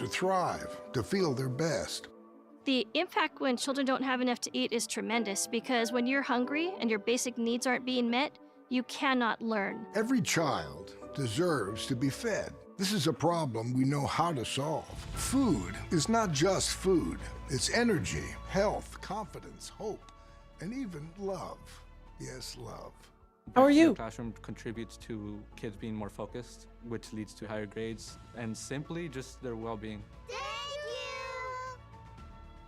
to thrive, to feel their best. The impact when children don't have enough to eat is tremendous because when you're hungry and your basic needs aren't being met, you cannot learn. Every child deserves to be fed. This is a problem we know how to solve. Food is not just food. It's energy, health, confidence, hope, and even love. Yes, love. How are you? The classroom contributes to kids being more focused, which leads to higher grades, and simply just their well-being. Thank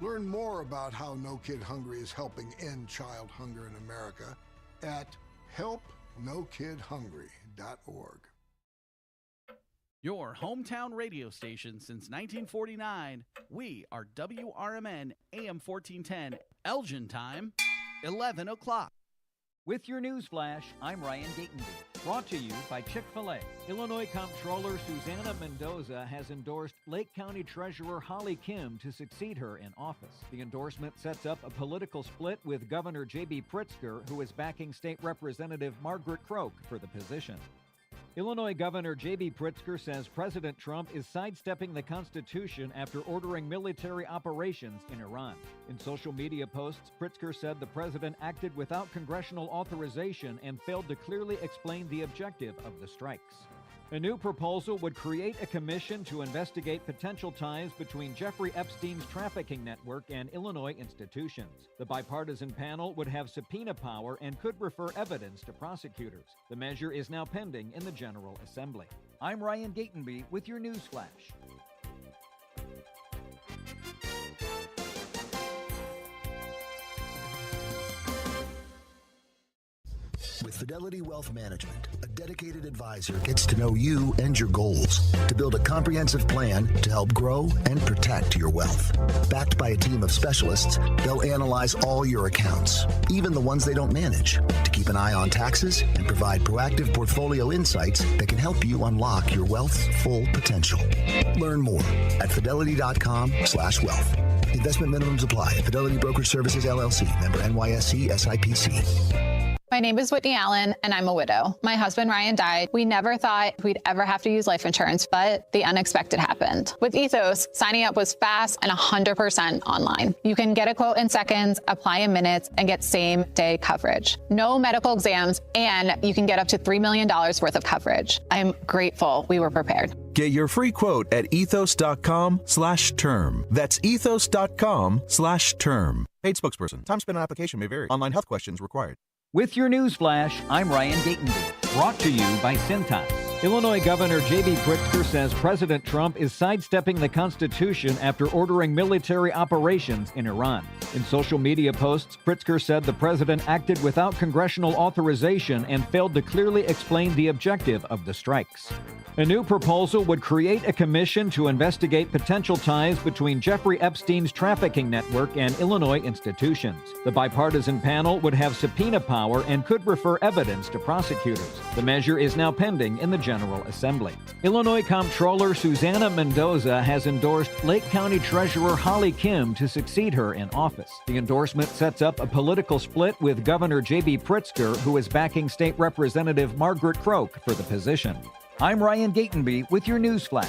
you! Learn more about how No Kid Hungry is helping end child hunger in America at helpnokidhungry.org. Your hometown radio station since 1949. We are WRMN AM 1410, Elgin time, 11 o'clock. With your news flash, I'm Ryan Gatenby. Brought to you by Chick-fil-A. Illinois Comptroller Susanna Mendoza has endorsed Lake County Treasurer Holly Kim to succeed her in office. The endorsement sets up a political split with Governor J.B. Pritzker, who is backing State Representative Margaret Croak for the position. Illinois Governor J.B. Pritzker says President Trump is sidestepping the Constitution after ordering military operations in Iran. In social media posts, Pritzker said the president acted without congressional authorization and failed to clearly explain the objective of the strikes. A new proposal would create a commission to investigate potential ties between Jeffrey Epstein's trafficking network and Illinois institutions. The bipartisan panel would have subpoena power and could refer evidence to prosecutors. The measure is now pending in the General Assembly. I'm Ryan Gatenby with your news flash. With Fidelity Wealth Management, a dedicated advisor gets to know you and your goals to build a comprehensive plan to help grow and protect your wealth. Backed by a team of specialists, they'll analyze all your accounts, even the ones they don't manage, to keep an eye on taxes and provide proactive portfolio insights that can help you unlock your wealth's full potential. Learn more at fidelity.com/wealth. Investment minimums apply. Fidelity Brokerage Services, LLC. Member NYSE SIPC. My name is Whitney Allen, and I'm a widow. My husband, Ryan, died. We never thought we'd ever have to use life insurance, but the unexpected happened. With Ethos, signing up was fast and 100% online. You can get a quote in seconds, apply in minutes, and get same-day coverage. No medical exams, and you can get up to $3 million worth of coverage. I'm grateful we were prepared. Get your free quote at ethos.com/term. That's ethos.com/term. Paid spokesperson. Time spent on application may vary. Online health questions required. With your news flash, I'm Ryan Gatenby. Brought to you by Cintas. Illinois Governor J.B. Pritzker says President Trump is sidestepping the Constitution after ordering military operations in Iran. In social media posts, Pritzker said the president acted without congressional authorization and failed to clearly explain the objective of the strikes. A new proposal would create a commission to investigate potential ties between Jeffrey Epstein's trafficking network and Illinois institutions. The bipartisan panel would have subpoena power and could refer evidence to prosecutors. The measure is now pending in the General Assembly. Illinois Comptroller Susanna Mendoza has endorsed Lake County Treasurer Holly Kim to succeed her in office. The endorsement sets up a political split with Governor J.B. Pritzker, who is backing State Representative Margaret Croak for the position. I'm Ryan Gatenby with your news flash.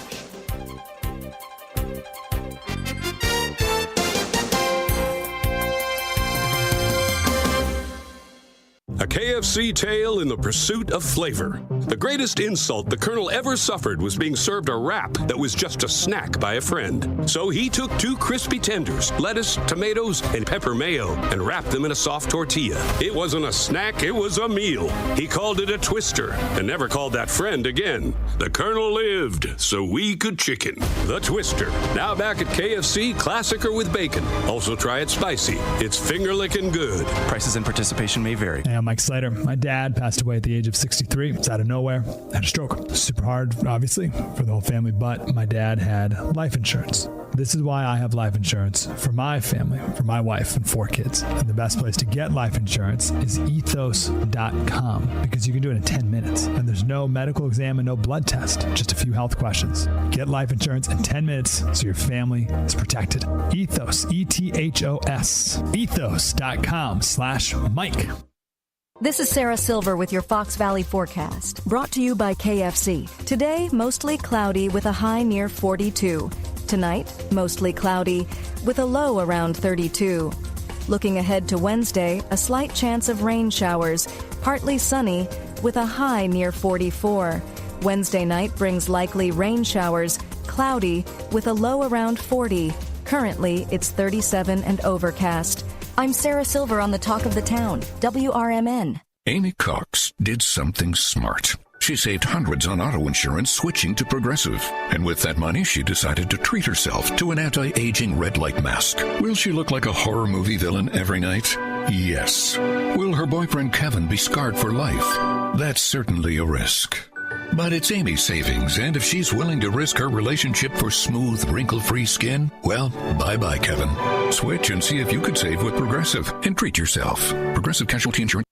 A KFC tale in the pursuit of flavor. The greatest insult the Colonel ever suffered was being served a wrap that was just a snack by a friend. So he took 2 crispy tenders, lettuce, tomatoes, and pepper mayo, and wrapped them in a soft tortilla. It wasn't a snack, it was a meal. He called it a twister, and never called that friend again. The Colonel lived, so we could chicken. The Twister, now back at KFC, classic or with bacon. Also try it spicy. It's finger-licking good. Prices and participation may vary. Hey, I'm Mike Slater. My dad passed away at the age of 63. It's out of nowhere. Had a stroke. Super hard, obviously, for the whole family, but my dad had life insurance. This is why I have life insurance for my family, for my wife and 4 kids. And the best place to get life insurance is ethos.com because you can do it in 10 minutes. And there's no medical exam and no blood test, just a few health questions. Get life insurance in 10 minutes so your family is protected. Ethos, ETHOS, ethos.com/Mike. This is Sarah Silver with your Fox Valley forecast, brought to you by KFC. Today, mostly cloudy with a high near 42. Tonight, mostly cloudy with a low around 32. Looking ahead to Wednesday, a slight chance of rain showers, partly sunny with a high near 44. Wednesday night brings likely rain showers, cloudy with a low around 40. Currently, it's 37 and overcast. I'm Sarah Silver on the Talk of the Town, WRMN. Amy Cox did something smart. She saved hundreds on auto insurance switching to Progressive. And with that money, she decided to treat herself to an anti-aging red light mask. Will she look like a horror movie villain every night? Yes. Will her boyfriend Kevin be scarred for life? That's certainly a risk. But it's Amy's savings, and if she's willing to risk her relationship for smooth, wrinkle-free skin, well, bye-bye, Kevin. Switch and see if you could save with Progressive and treat yourself. Progressive Casualty Insurance.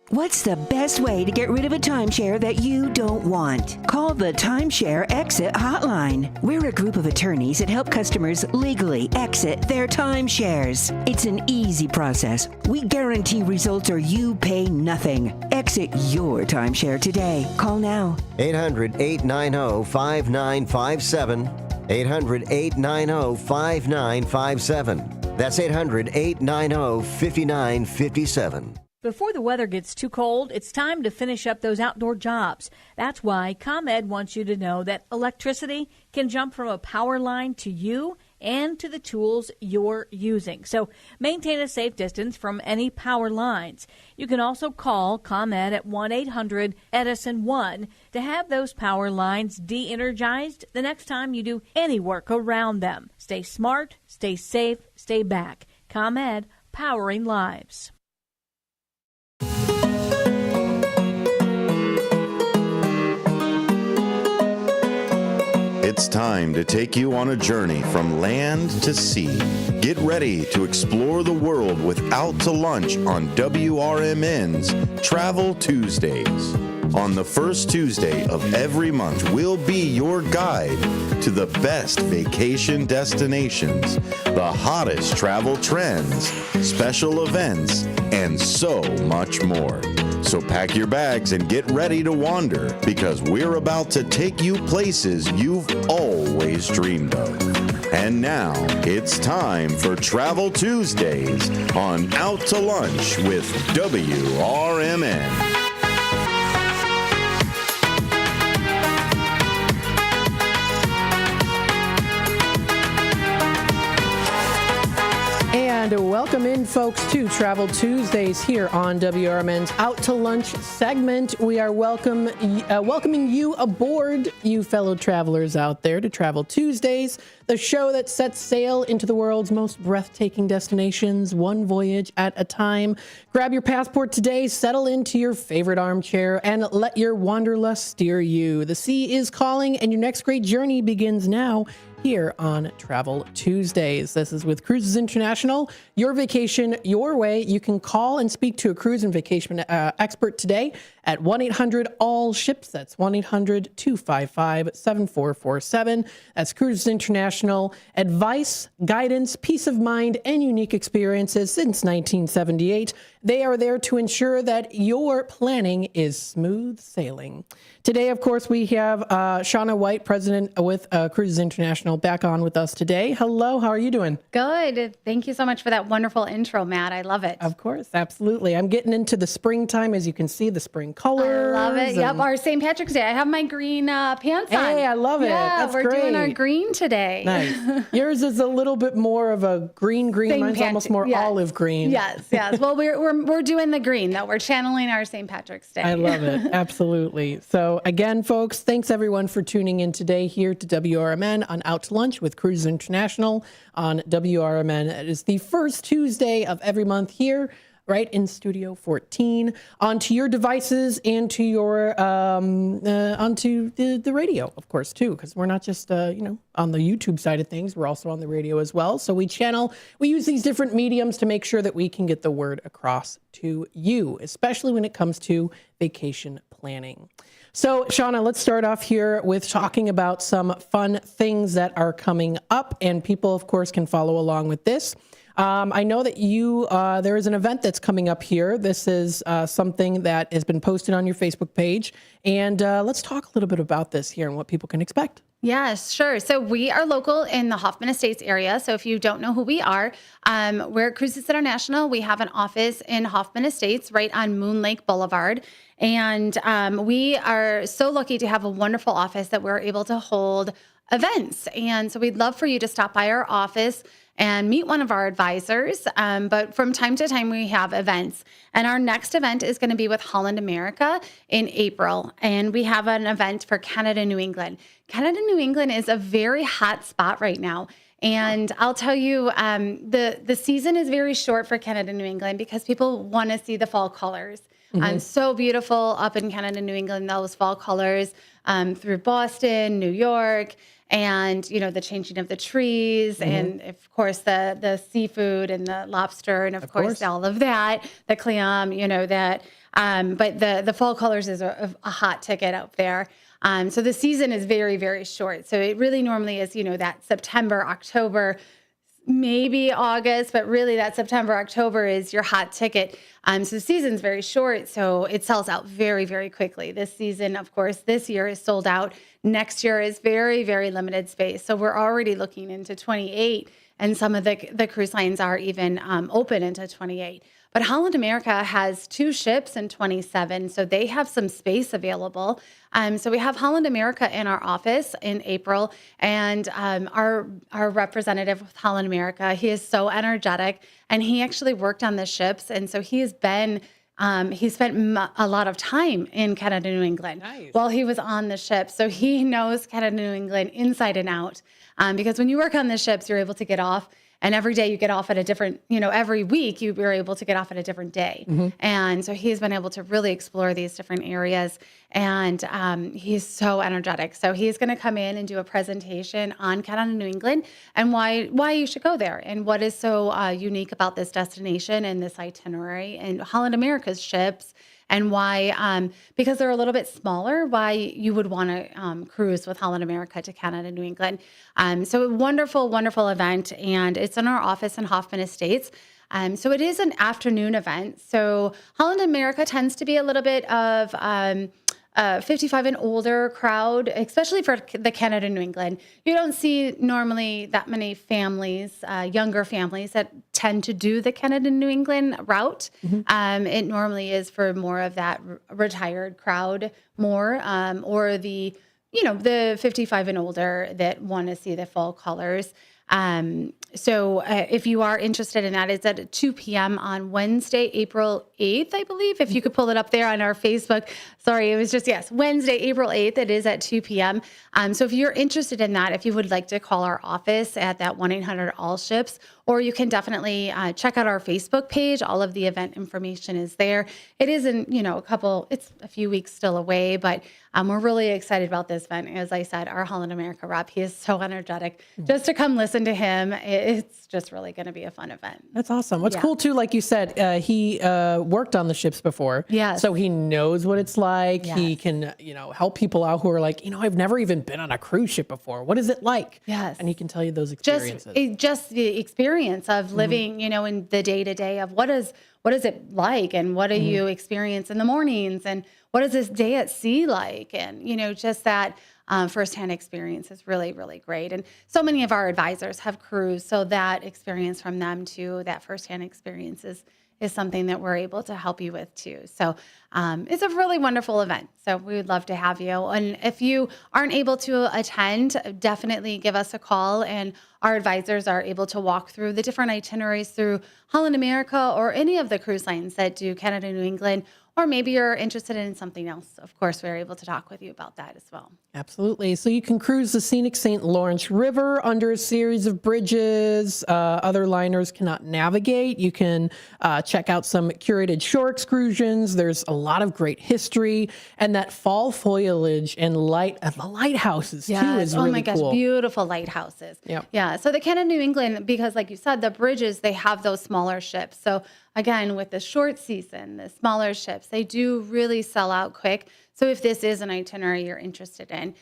What's the best way to get rid of a timeshare that you don't want? Call the Timeshare Exit Hotline. We're a group of attorneys that help customers legally exit their timeshares. It's an easy process. We guarantee results or you pay nothing. Exit your timeshare today. Call now. 800-890-5957. 800-890-5957. That's 800-890-5957. Before the weather gets too cold, it's time to finish up those outdoor jobs. That's why ComEd wants you to know that electricity can jump from a power line to you and to the tools you're using. So maintain a safe distance from any power lines. You can also call ComEd at 1-800-EDISON-1 to have those power lines de-energized the next time you do any work around them. Stay smart, stay safe, stay back. ComEd, powering lives. It's time to take you on a journey from land to sea. Get ready to explore the world with Out to Lunch on WRMN's Travel Tuesdays. On the first Tuesday of every month, we'll be your guide to the best vacation destinations, the hottest travel trends, special events, and so much more. So pack your bags and get ready to wander, because we're about to take you places you've always dreamed of. And now it's time for Travel Tuesdays on Out to Lunch with WRMN. And welcome in, folks, to Travel Tuesdays here on WRMN's Out to Lunch segment. We are welcoming you aboard, you fellow travelers out there, to Travel Tuesdays, the show that sets sail into the world's most breathtaking destinations, one voyage at a time. Grab your passport today, settle into your favorite armchair, and let your wanderlust steer you. The sea is calling, and your next great journey begins now, here on Travel Tuesdays. This is with Cruises International, your vacation, your way. You can call and speak to a cruise and vacation expert today at 1-800-ALL-SHIPS. That's 1-800-255-7447. That's Cruises International. Advice, guidance, peace of mind, and unique experiences since 1978. They are there to ensure that your planning is smooth sailing. Today, of course, we have Shauna White, president with Cruises International, back on with us today. Hello, how are you doing? Good. Thank you so much for that wonderful intro, Matt. I love it. Of course, absolutely. I'm getting into the springtime, as you can see, the spring colors. I love it. Yep, our St. Patrick's Day. I have my green pants on. Hey, I love it. Yeah, That's we're great. doing our green today. Nice. Yours is a little bit more of a green. Mine's almost more olive green. Yes. Well, we're doing the green, though. We're channeling our St. Patrick's Day. I love it. Absolutely. So again, folks, thanks everyone for tuning in today here to WRMN on Out to Lunch with Cruises International on WRMN. It is the first Tuesday of every month here, right in Studio 14, onto your devices and to your onto the radio, of course, too, because we're not just on the YouTube side of things, we're also on the radio as well. So we use these different mediums to make sure that we can get the word across to you, especially when it comes to vacation planning. So, Shauna, let's start off here with talking about some fun things that are coming up, and people, of course, can follow along with this. I know that there is an event that's coming up here. This is something that has been posted on your Facebook page. And let's talk a little bit about this here and what people can expect. Yes, sure. So we are local in the Hoffman Estates area. So if you don't know who we are, we're Cruises International. We have an office in Hoffman Estates right on Moon Lake Boulevard. And we are so lucky to have a wonderful office that we're able to hold events. And so we'd love for you to stop by our office and meet one of our advisors. But from time to time, we have events. And our next event is going to be with Holland America in April. And we have an event for Canada, New England. Canada, New England is a very hot spot right now. And I'll tell you, the season is very short for Canada, New England because people want to see the fall colors. So beautiful up in Canada, New England, those fall colors through Boston, New York, and, the changing of the trees and, of course, the seafood and the lobster and, of course, all of that, the clam, that. But the fall colors is a hot ticket out there. So the season is very, very short. So it really normally is, that September, October, maybe August, but really that September, October is your hot ticket. So the season's very short, so it sells out very, very quickly. This season, of course, this year is sold out. Next year is very, very limited space. So we're already looking into 28, and some of the cruise lines are even open into 28. But Holland America has 2 ships in 27, so they have some space available. So we have Holland America in our office in April, and our representative with Holland America, he is so energetic, and he actually worked on the ships, and so he spent a lot of time in Canada, New England while he was on the ship. So he knows Canada, New England inside and out, because when you work on the ships, you're able to get off. And every day you get off at a different, every week you were able to get off at a different day. And so he's been able to really explore these different areas. And he's so energetic. So he's going to come in and do a presentation on Canada, New England and why you should go there and what is so unique about this destination and this itinerary and Holland America's ships. And why, because they're a little bit smaller, why you would want to cruise with Holland America to Canada, New England. So a wonderful, wonderful event. And it's in our office in Hoffman Estates. So it is an afternoon event. So Holland America tends to be a little bit of 55 and older crowd, especially for the Canada, New England. You don't see normally that many families, younger families that tend to do the Canada, New England route. It normally is for more of that retired crowd or the, the 55 and older that want to see the fall colors. So if you are interested in that, it's at 2 p.m. on Wednesday, April 8th, I believe. If you could pull it up there on our Facebook. Sorry, it was just, Wednesday, April 8th. It is at 2 p.m. So if you're interested in that, if you would like to call our office at that 1-800-ALL-SHIPS, or you can definitely check out our Facebook page. All of the event information is there. It is in, it's a few weeks still away, but we're really excited about this event. As I said, our Holland America rep, he is so energetic. Just to come listen to him, it's just really going to be a fun event. That's awesome. What's cool too, like you said, he worked on the ships before. So he knows what it's like. He can, help people out who are like, I've never even been on a cruise ship before. What is it like? And he can tell you those experiences. Just the experience of living, in the day-to-day of what is it like and what do you experience in the mornings and what is this day at sea like? And, just that firsthand experience is really, really great. And so many of our advisors have cruised, so that experience from them too, that firsthand experience is something that we're able to help you with too. So it's a really wonderful event. So we would love to have you. And if you aren't able to attend, definitely give us a call, and our advisors are able to walk through the different itineraries through Holland America or any of the cruise lines that do Canada, New England, or maybe you're interested in something else. Of course, we're able to talk with you about that as well. Absolutely. So you can cruise the scenic St. Lawrence River under a series of bridges other liners cannot navigate. You can check out some curated shore excursions. There's a lot of great history, and that fall foliage and the lighthouses too is really cool. Oh my gosh, beautiful lighthouses. Yeah. So the Canada, New England, because like you said, the bridges, they have those smaller ships. So again, with the short season, the smaller ships, they do really sell out quick. So if this is an itinerary you're interested in,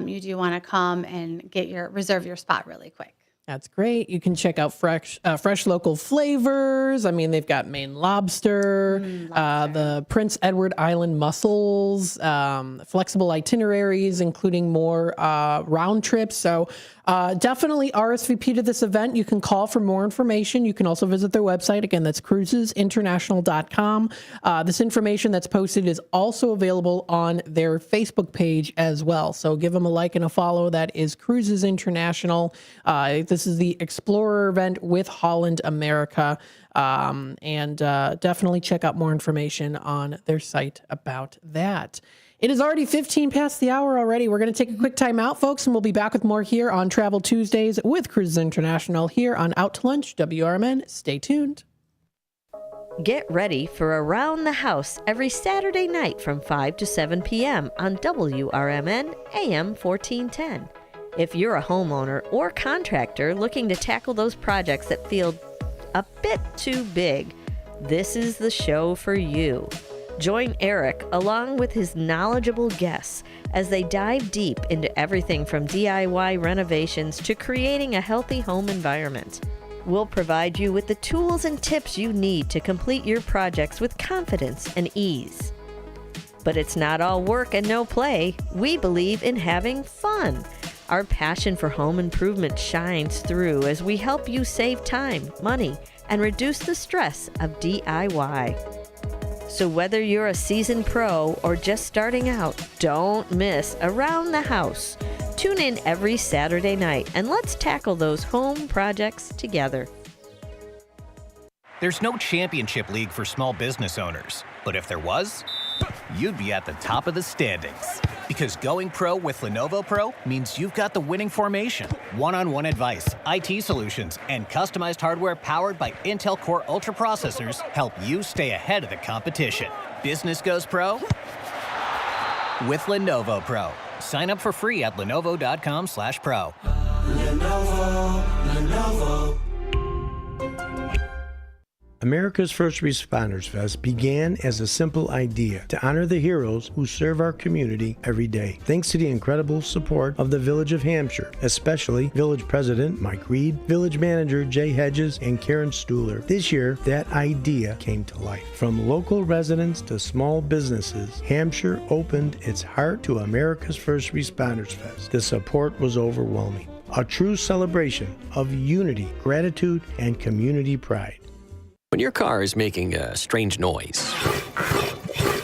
you do want to come and reserve your spot really quick. That's great. You can check out fresh local flavors. I mean, they've got Maine lobster, the Prince Edward Island mussels, flexible itineraries, including more round trips. So definitely RSVP to this event. You can call for more information. You can also visit their website. Again, that's cruisesinternational.com. This information that's posted is also available on their Facebook page as well. So give them a like and a follow. That is Cruises International. This is the Explorer event with Holland America. And definitely check out more information on their site about that. It is already 15 past the hour already. We're going to take a quick time out, folks, and we'll be back with more here on Travel Tuesdays with Cruises International here on Out to Lunch, WRMN. Stay tuned. Get ready for Around the House every Saturday night from 5 to 7 p.m. on WRMN AM 1410. If you're a homeowner or contractor looking to tackle those projects that feel a bit too big, this is the show for you. Join Eric along with his knowledgeable guests as they dive deep into everything from DIY renovations to creating a healthy home environment. We'll provide you with the tools and tips you need to complete your projects with confidence and ease. But it's not all work and no play. We believe in having fun. Our passion for home improvement shines through as we help you save time, money, and reduce the stress of DIY. So whether you're a seasoned pro or just starting out, don't miss Around the House. Tune in every Saturday night and let's tackle those home projects together. There's no championship league for small business owners, but if there was, you'd be at the top of the standings. Because going pro with Lenovo Pro means you've got the winning formation, one-on-one advice, IT solutions, and customized hardware powered by Intel Core Ultra processors help you stay ahead of the competition. Business goes pro with Lenovo Pro. Sign up for free at lenovo.com/pro. Lenovo. America's First Responders Fest began as a simple idea to honor the heroes who serve our community every day. Thanks to the incredible support of the Village of Hampshire, especially Village President Mike Reed, Village Manager Jay Hedges, and Karen Stuhler. This year, that idea came to life. From local residents to small businesses, Hampshire opened its heart to America's First Responders Fest. The support was overwhelming. A true celebration of unity, gratitude, and community pride. When your car is making a strange noise,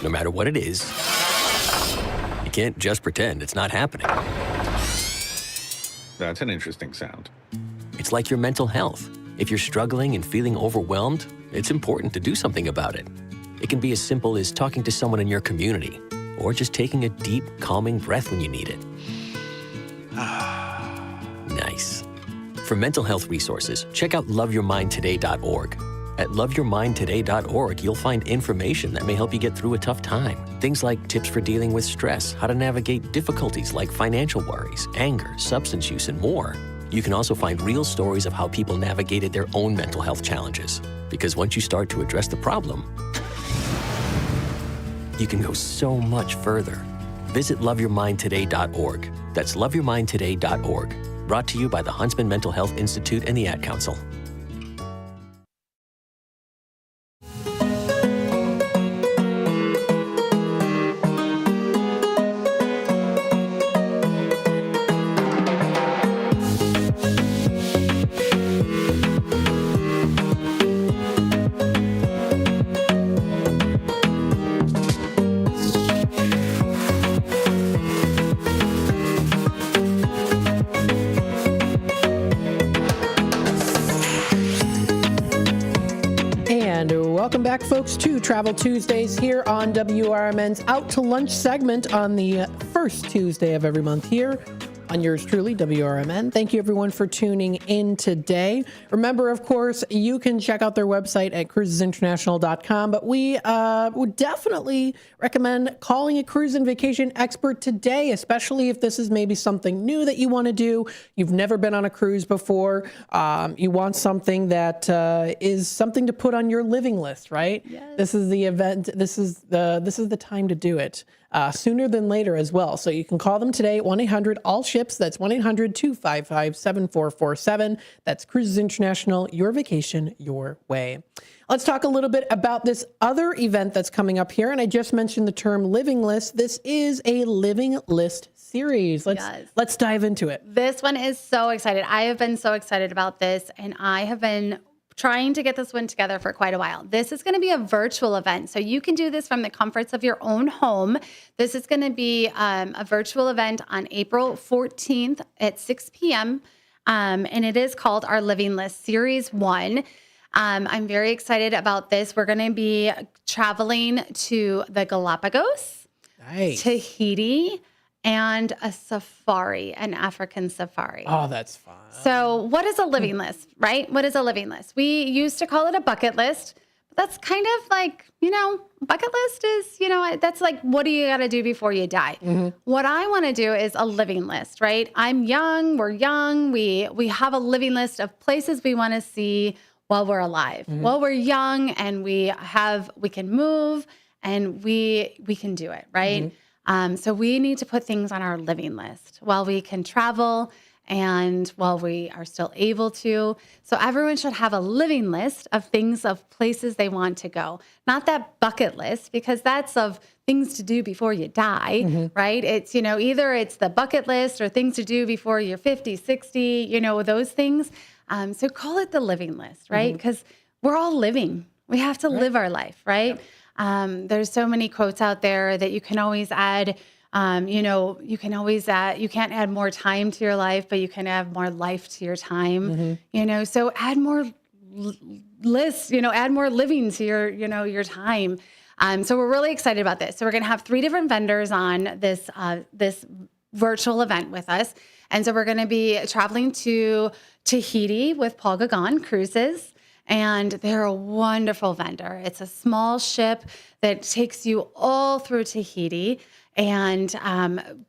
no matter what it is, you can't just pretend it's not happening. That's an interesting sound. It's like your mental health. If you're struggling and feeling overwhelmed, it's important to do something about it. It can be as simple as talking to someone in your community, or just taking a deep, calming breath when you need it. Nice. For mental health resources, check out loveyourmindtoday.org. At loveyourmindtoday.org, you'll find information that may help you get through a tough time. Things like tips for dealing with stress, how to navigate difficulties like financial worries, anger, substance use, and more. You can also find real stories of how people navigated their own mental health challenges. Because once you start to address the problem, you can go so much further. Visit loveyourmindtoday.org. That's loveyourmindtoday.org. Brought to you by the Huntsman Mental Health Institute and the Ad Council. Welcome back, folks, to Travel Tuesdays here on WRMN's Out to Lunch segment on the first Tuesday of every month here on yours truly, WRMN. Thank you, everyone, for tuning in today. Remember, of course, you can check out their website at cruisesinternational.com, but we would definitely recommend calling a cruise and vacation expert today, especially if this is maybe something new that you want to do. You've never been on a cruise before. You want something that is something to put on your living list, right? Yes. This is the event. This is the time to do it. sooner than later as well. So you can call them today, 1-800-ALL-SHIPS. That's 1-800-255-7447. That's Cruises International, your vacation, your way. Let's talk a little bit about this other event that's coming up here. And I just mentioned the term living list. This is a living list series. Let's dive into it. This one is so excited. I have been so excited about this, and I have been trying to get this one together for quite a while. This is going to be a virtual event, so you can do this from the comforts of your own home. This is going to be a virtual event on April 14th at 6 p.m., and it is called our Living List Series 1. I'm very excited about this. We're going to be traveling to the Galapagos, Tahiti, and a safari, an African safari. Oh, that's fun. So what is a living list, right? What is a living list? We used to call it a bucket list, but that's kind of like, bucket list is, that's like, what do you got to do before you die? Mm-hmm. What I want to do is a living list, right? I'm young, we're young. We have a living list of places we want to see while we're alive. Mm-hmm. While we're young and we can move and we can do it, right? Mm-hmm. So we need to put things on our living list while we can travel and while we are still able to. So everyone should have a living list of things, of places they want to go. Not that bucket list, because that's of things to do before you die, right? It's, either it's the bucket list or things to do before you're 50, 60, those things. So call it the living list, right? Because we're all living. We have to live our life, right? Yep. There's so many quotes out there that you can always add. You can't add more time to your life, but you can add more life to your time. So add more lists, add more living to your time. So we're really excited about this. So we're going to have 3 different vendors on this virtual event with us. And so we're going to be traveling to Tahiti with Paul Gauguin Cruises. And they're a wonderful vendor. It's a small ship that takes you all through Tahiti, and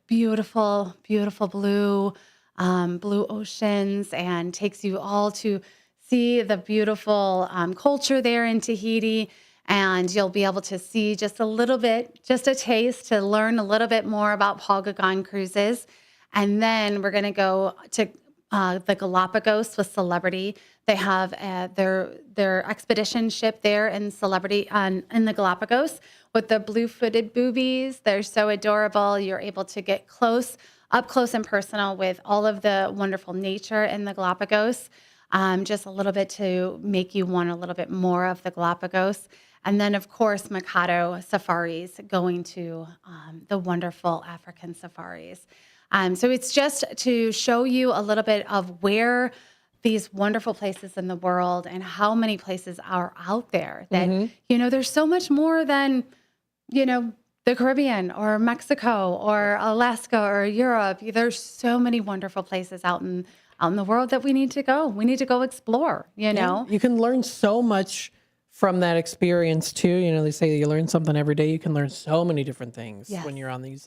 beautiful, beautiful blue oceans, and takes you all to see the beautiful culture there in Tahiti. And you'll be able to see just a little bit, just a taste, to learn a little bit more about Paul Gauguin Cruises. And then we're going to go to the Galapagos with Celebrity. They have their expedition ship there in Celebrity in the Galapagos with the blue-footed boobies. They're so adorable. You're able to get up close and personal with all of the wonderful nature in the Galapagos, just a little bit to make you want a little bit more of the Galapagos. And then, of course, Mikado safaris, going to the wonderful African safaris. So it's just to show you a little bit of where these wonderful places in the world and how many places are out there that, there's so much more than, the Caribbean or Mexico or Alaska or Europe. There's so many wonderful places out in the world that we need to go. We need to go explore, Yeah. You can learn so much from that experience too. They say you learn something every day. You can learn so many different things when you're on these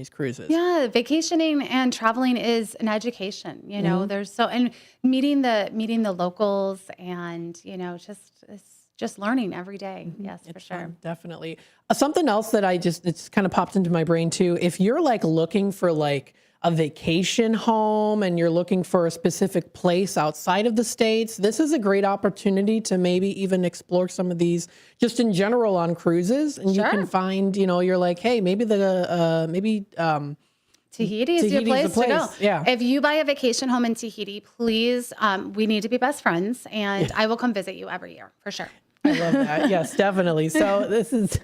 cruises. Yeah, vacationing and traveling is an education. There's and meeting the locals, and just learning every day. Yes, for sure. Fun, definitely. Something else that it's kind of popped into my brain too. If you're looking for a vacation home and you're looking for a specific place outside of the States, this is a great opportunity to maybe even explore some of these just in general on cruises. And you can find, you're like, hey, maybe Tahiti is your place to go. Yeah. If you buy a vacation home in Tahiti, please, we need to be best friends, and I will come visit you every year for sure. I love that. Yes, definitely. So this is,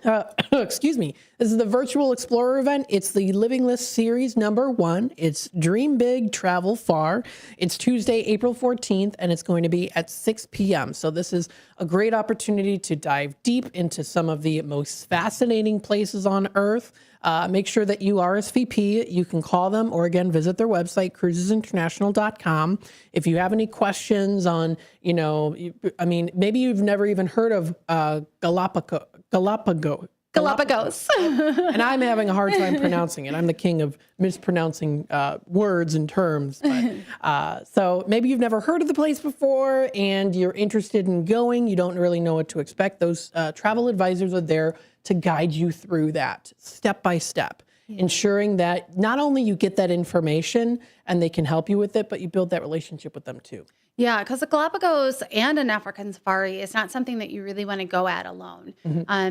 excuse me, this is the Virtual Explorer event. It's the Living List Series #1. It's Dream Big, Travel Far. It's Tuesday, April 14th, and it's going to be at 6 p.m. So this is a great opportunity to dive deep into some of the most fascinating places on Earth. Make sure that you RSVP. You can call them or, again, visit their website, cruisesinternational.com. If you have any questions on, maybe you've never even heard of Galapagos. Galapagos. And I'm having a hard time pronouncing it. I'm the king of mispronouncing words and terms. But, so maybe you've never heard of the place before and you're interested in going. You don't really know what to expect. Those travel advisors are there to guide you through that step by step, ensuring that not only you get that information and they can help you with it, but you build that relationship with them too. Yeah, because the Galapagos and an African safari is not something that you really want to go at alone.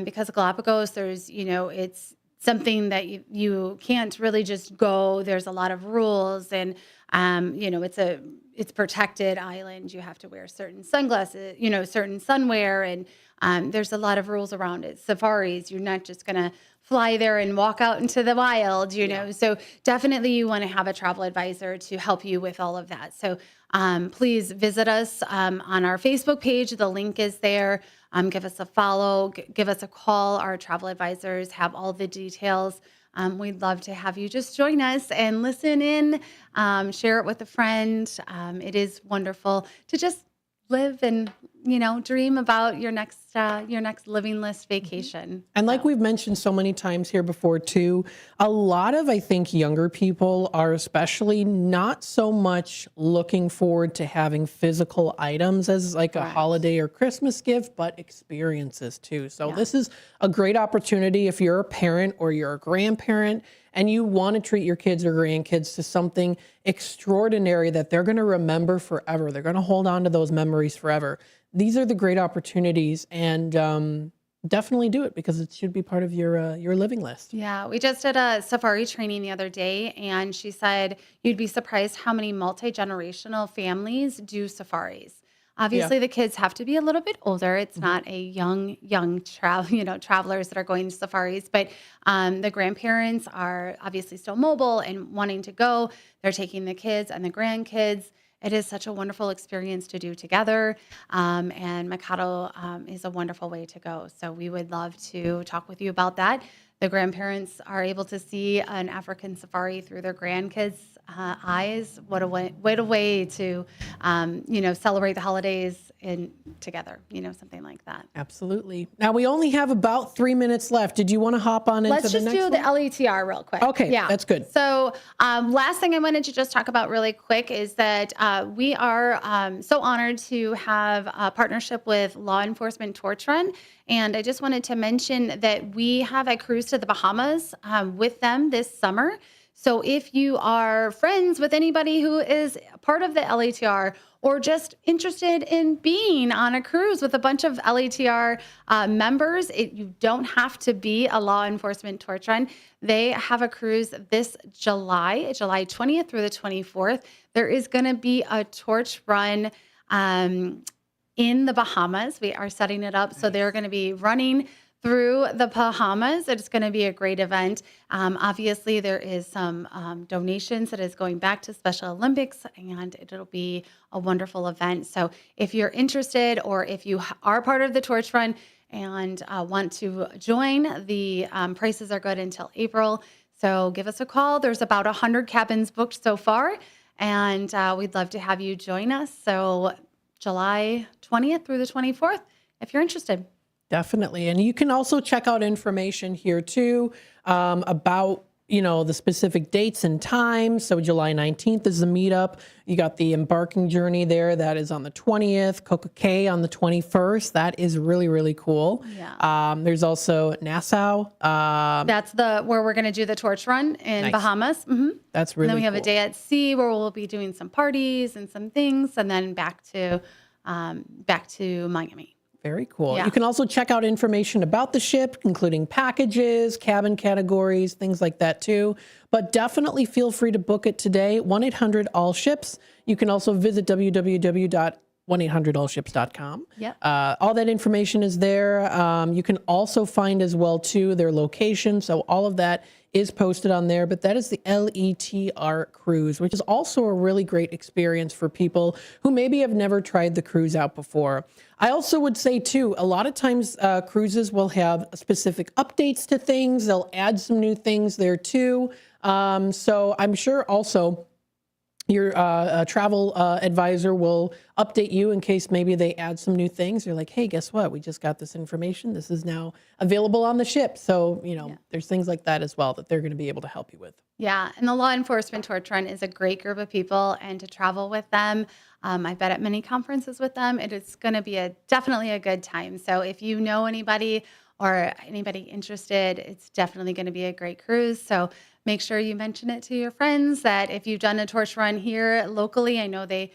Because the Galapagos, there's, it's something that you can't really just go. There's a lot of rules and, it's protected island. You have to wear certain sunglasses, certain sunwear, and there's a lot of rules around it. Safaris, you're not just going to fly there and walk out into the wild, So definitely you want to have a travel advisor to help you with all of that. So please visit us on our Facebook page. The link is there. Give us a follow, give us a call. Our travel advisors have all the details. We'd love to have you just join us and listen in, share it with a friend. It is wonderful to just live and, dream about your next living list vacation. And like we've mentioned so many times here before too, a lot of, I think, younger people are especially not so much looking forward to having physical items as like a holiday or Christmas gift, but experiences too. So this is a great opportunity if you're a parent or you're a grandparent and you want to treat your kids or grandkids to something extraordinary that they're going to remember forever. They're going to hold on to those memories forever. These are the great opportunities, and definitely do it because it should be part of your living list. Yeah, we just did a safari training the other day, and she said you'd be surprised how many multi-generational families do safaris. Obviously, the kids have to be a little bit older. It's not a young travelers that are going to safaris, but the grandparents are obviously still mobile and wanting to go. They're taking the kids and the grandkids. It is such a wonderful experience to do together, and Mikado is a wonderful way to go. So we would love to talk with you about that. The grandparents are able to see an African safari through their grandkids' eyes. What a way to, celebrate the holidays together, something like that. Absolutely. Now, we only have about 3 minutes left. Did you want to hop on into the next one? Let's just do the LETR real quick. Okay, that's good. So last thing I wanted to just talk about really quick is that we are so honored to have a partnership with Law Enforcement Torch Run. And I just wanted to mention that we have a cruise to the Bahamas with them this summer. So if you are friends with anybody who is part of the LATR or just interested in being on a cruise with a bunch of LATR members, you don't have to be a Law Enforcement Torch Run. They have a cruise this July 20th through the 24th. There is going to be a torch run in the Bahamas. We are setting it up. So they're going to be running through the Bahamas. It's going to be a great event. Obviously, there is some donations that is going back to Special Olympics, and it'll be a wonderful event. So if you're interested or if you are part of the Torch Run and want to join, the prices are good until April. So give us a call. There's about 100 cabins booked so far, and we'd love to have you join us. So July 20th through the 24th, if you're interested. Definitely. And you can also check out information here too about, the specific dates and times. So July 19th is the meetup. You got the embarking journey there. That is on the 20th. Coca Cay on the 21st. That is really, really cool. Yeah. There's also Nassau. That's where we're going to do the torch run in Bahamas. Mm-hmm. That's really cool. And then we have a day at sea where we'll be doing some parties and some things, and then back to Miami. Very cool. Yeah. You can also check out information about the ship, including packages, cabin categories, things like that too. But definitely feel free to book it today. 1-800-ALL-SHIPS. You can also visit www.1800allships.com. Yep. All that information is there. You can also find as well too their location. So all of that is posted on there, but that is the LETR cruise, which is also a really great experience for people who maybe have never tried the cruise out before. I also would say too, a lot of times cruises will have specific updates to things. They'll add some new things there too. So I'm sure also, Your travel advisor will update you in case maybe they add some new things. You're like, hey, guess what? We just got this information. This is now available on the ship. So, there's things like that as well that they're going to be able to help you with. Yeah, and the Law Enforcement Torch Run is a great group of people, and to travel with them, I've been at many conferences with them. It is going to be definitely a good time. So if you know anybody or anybody interested, it's definitely going to be a great cruise. So make sure you mention it to your friends that if you've done a torch run here locally, I know the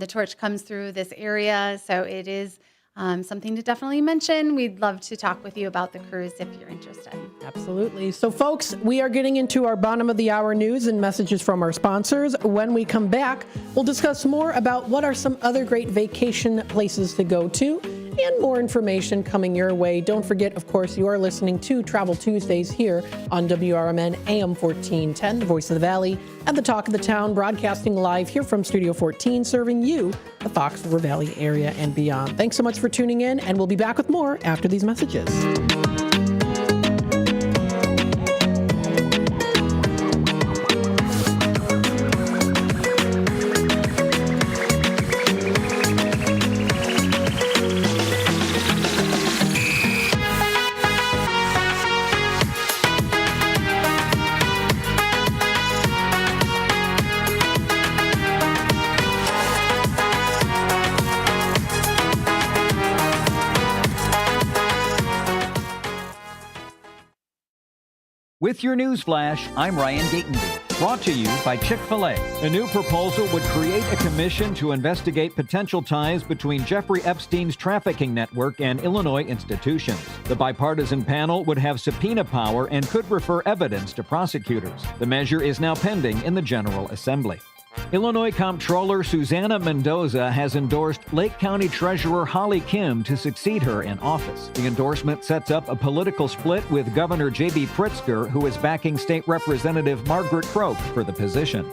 torch comes through this area, so it is something to definitely mention. We'd love to talk with you about the cruise if you're interested. Absolutely. So, folks, we are getting into our bottom of the hour news and messages from our sponsors. When we come back, we'll discuss more about what are some other great vacation places to go to and more information coming your way. Don't forget, of course, you are listening to Travel Tuesdays here on WRMN AM 1410, the voice of the Valley, and the talk of the town, broadcasting live here from Studio 14, serving you, the Fox River Valley area and beyond. Thanks so much for tuning in, and we'll be back with more after these messages. With your news flash, I'm Ryan Gatenby. Brought to you by Chick-fil-A. A new proposal would create a commission to investigate potential ties between Jeffrey Epstein's trafficking network and Illinois institutions. The bipartisan panel would have subpoena power and could refer evidence to prosecutors. The measure is now pending in the General Assembly. Illinois Comptroller Susana Mendoza has endorsed Lake County Treasurer Holly Kim to succeed her in office. The endorsement sets up a political split with Governor J.B. Pritzker, who is backing State Representative Margaret Croak for the position.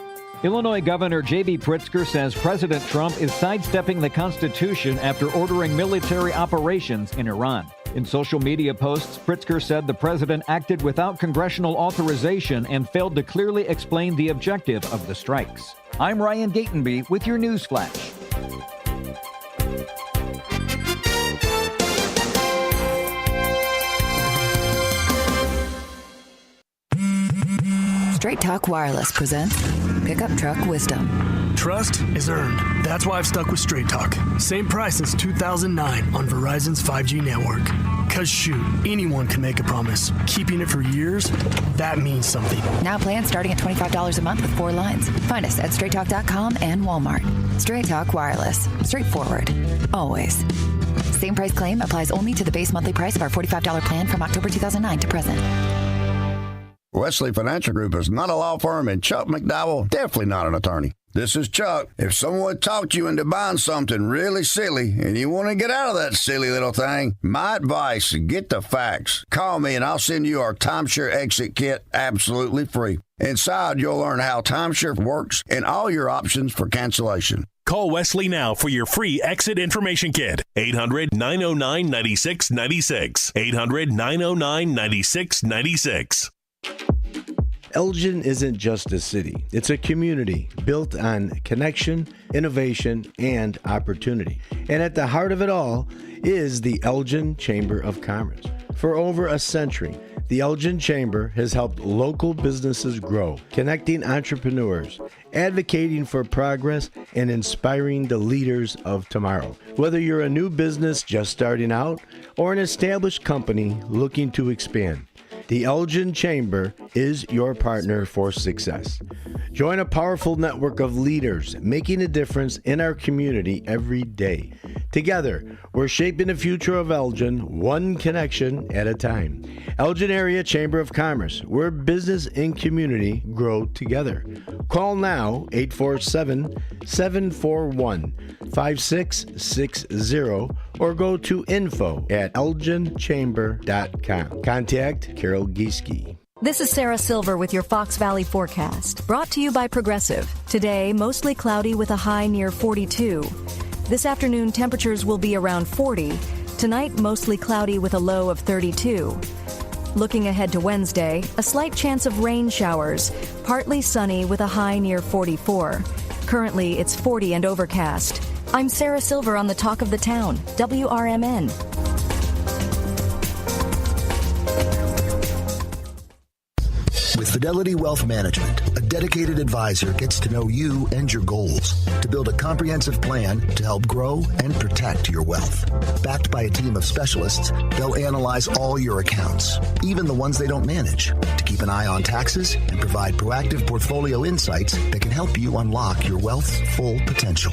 Illinois Governor J.B. Pritzker says President Trump is sidestepping the Constitution after ordering military operations in Iran. In social media posts, Pritzker said the president acted without congressional authorization and failed to clearly explain the objective of the strikes. I'm Ryan Gatenby with your news flash. Straight Talk Wireless presents Pickup Truck Wisdom. Trust is earned. That's why I've stuck with Straight Talk. Same price since 2009 on Verizon's 5G network. Cause shoot, anyone can make a promise. Keeping it for years, that means something. Now plans starting at $25 a month with 4 lines. Find us at straighttalk.com and Walmart. Straight Talk Wireless. Straightforward. Always. Same price claim applies only to the base monthly price of our $45 plan from October 2009 to present. Wesley Financial Group is not a law firm, and Chuck McDowell definitely not an attorney. This is Chuck. If someone talked you into buying something really silly and you want to get out of that silly little thing, my advice, get the facts. Call me and I'll send you our timeshare exit kit absolutely free. Inside, you'll learn how timeshare works and all your options for cancellation. Call Wesley now for your free exit information kit. 800-909-9696. 800-909-9696. Elgin isn't just a city. It's a community built on connection, innovation, and opportunity. And at the heart of it all is the Elgin Chamber of Commerce. For over a century, the Elgin Chamber has helped local businesses grow, connecting entrepreneurs, advocating for progress, and inspiring the leaders of tomorrow. Whether you're a new business just starting out or an established company looking to expand, the Elgin Chamber is your partner for success. Join a powerful network of leaders making a difference in our community every day. Together, we're shaping the future of Elgin, one connection at a time. Elgin Area Chamber of Commerce, where business and community grow together. Call now, 847-741-5660, or go to info@elginchamber.com. Contact Carol Gieske. This is Sarah Silver with your Fox Valley forecast, brought to you by Progressive. Today, mostly cloudy with a high near 42. This afternoon, temperatures will be around 40. Tonight, mostly cloudy with a low of 32. Looking ahead to Wednesday, a slight chance of rain showers, partly sunny with a high near 44. Currently, it's 40 and overcast. I'm Sarah Silver on the Talk of the Town, WRMN. With Fidelity Wealth Management, a dedicated advisor gets to know you and your goals to build a comprehensive plan to help grow and protect your wealth. Backed by a team of specialists, they'll analyze all your accounts, even the ones they don't manage, to keep an eye on taxes and provide proactive portfolio insights that can help you unlock your wealth's full potential.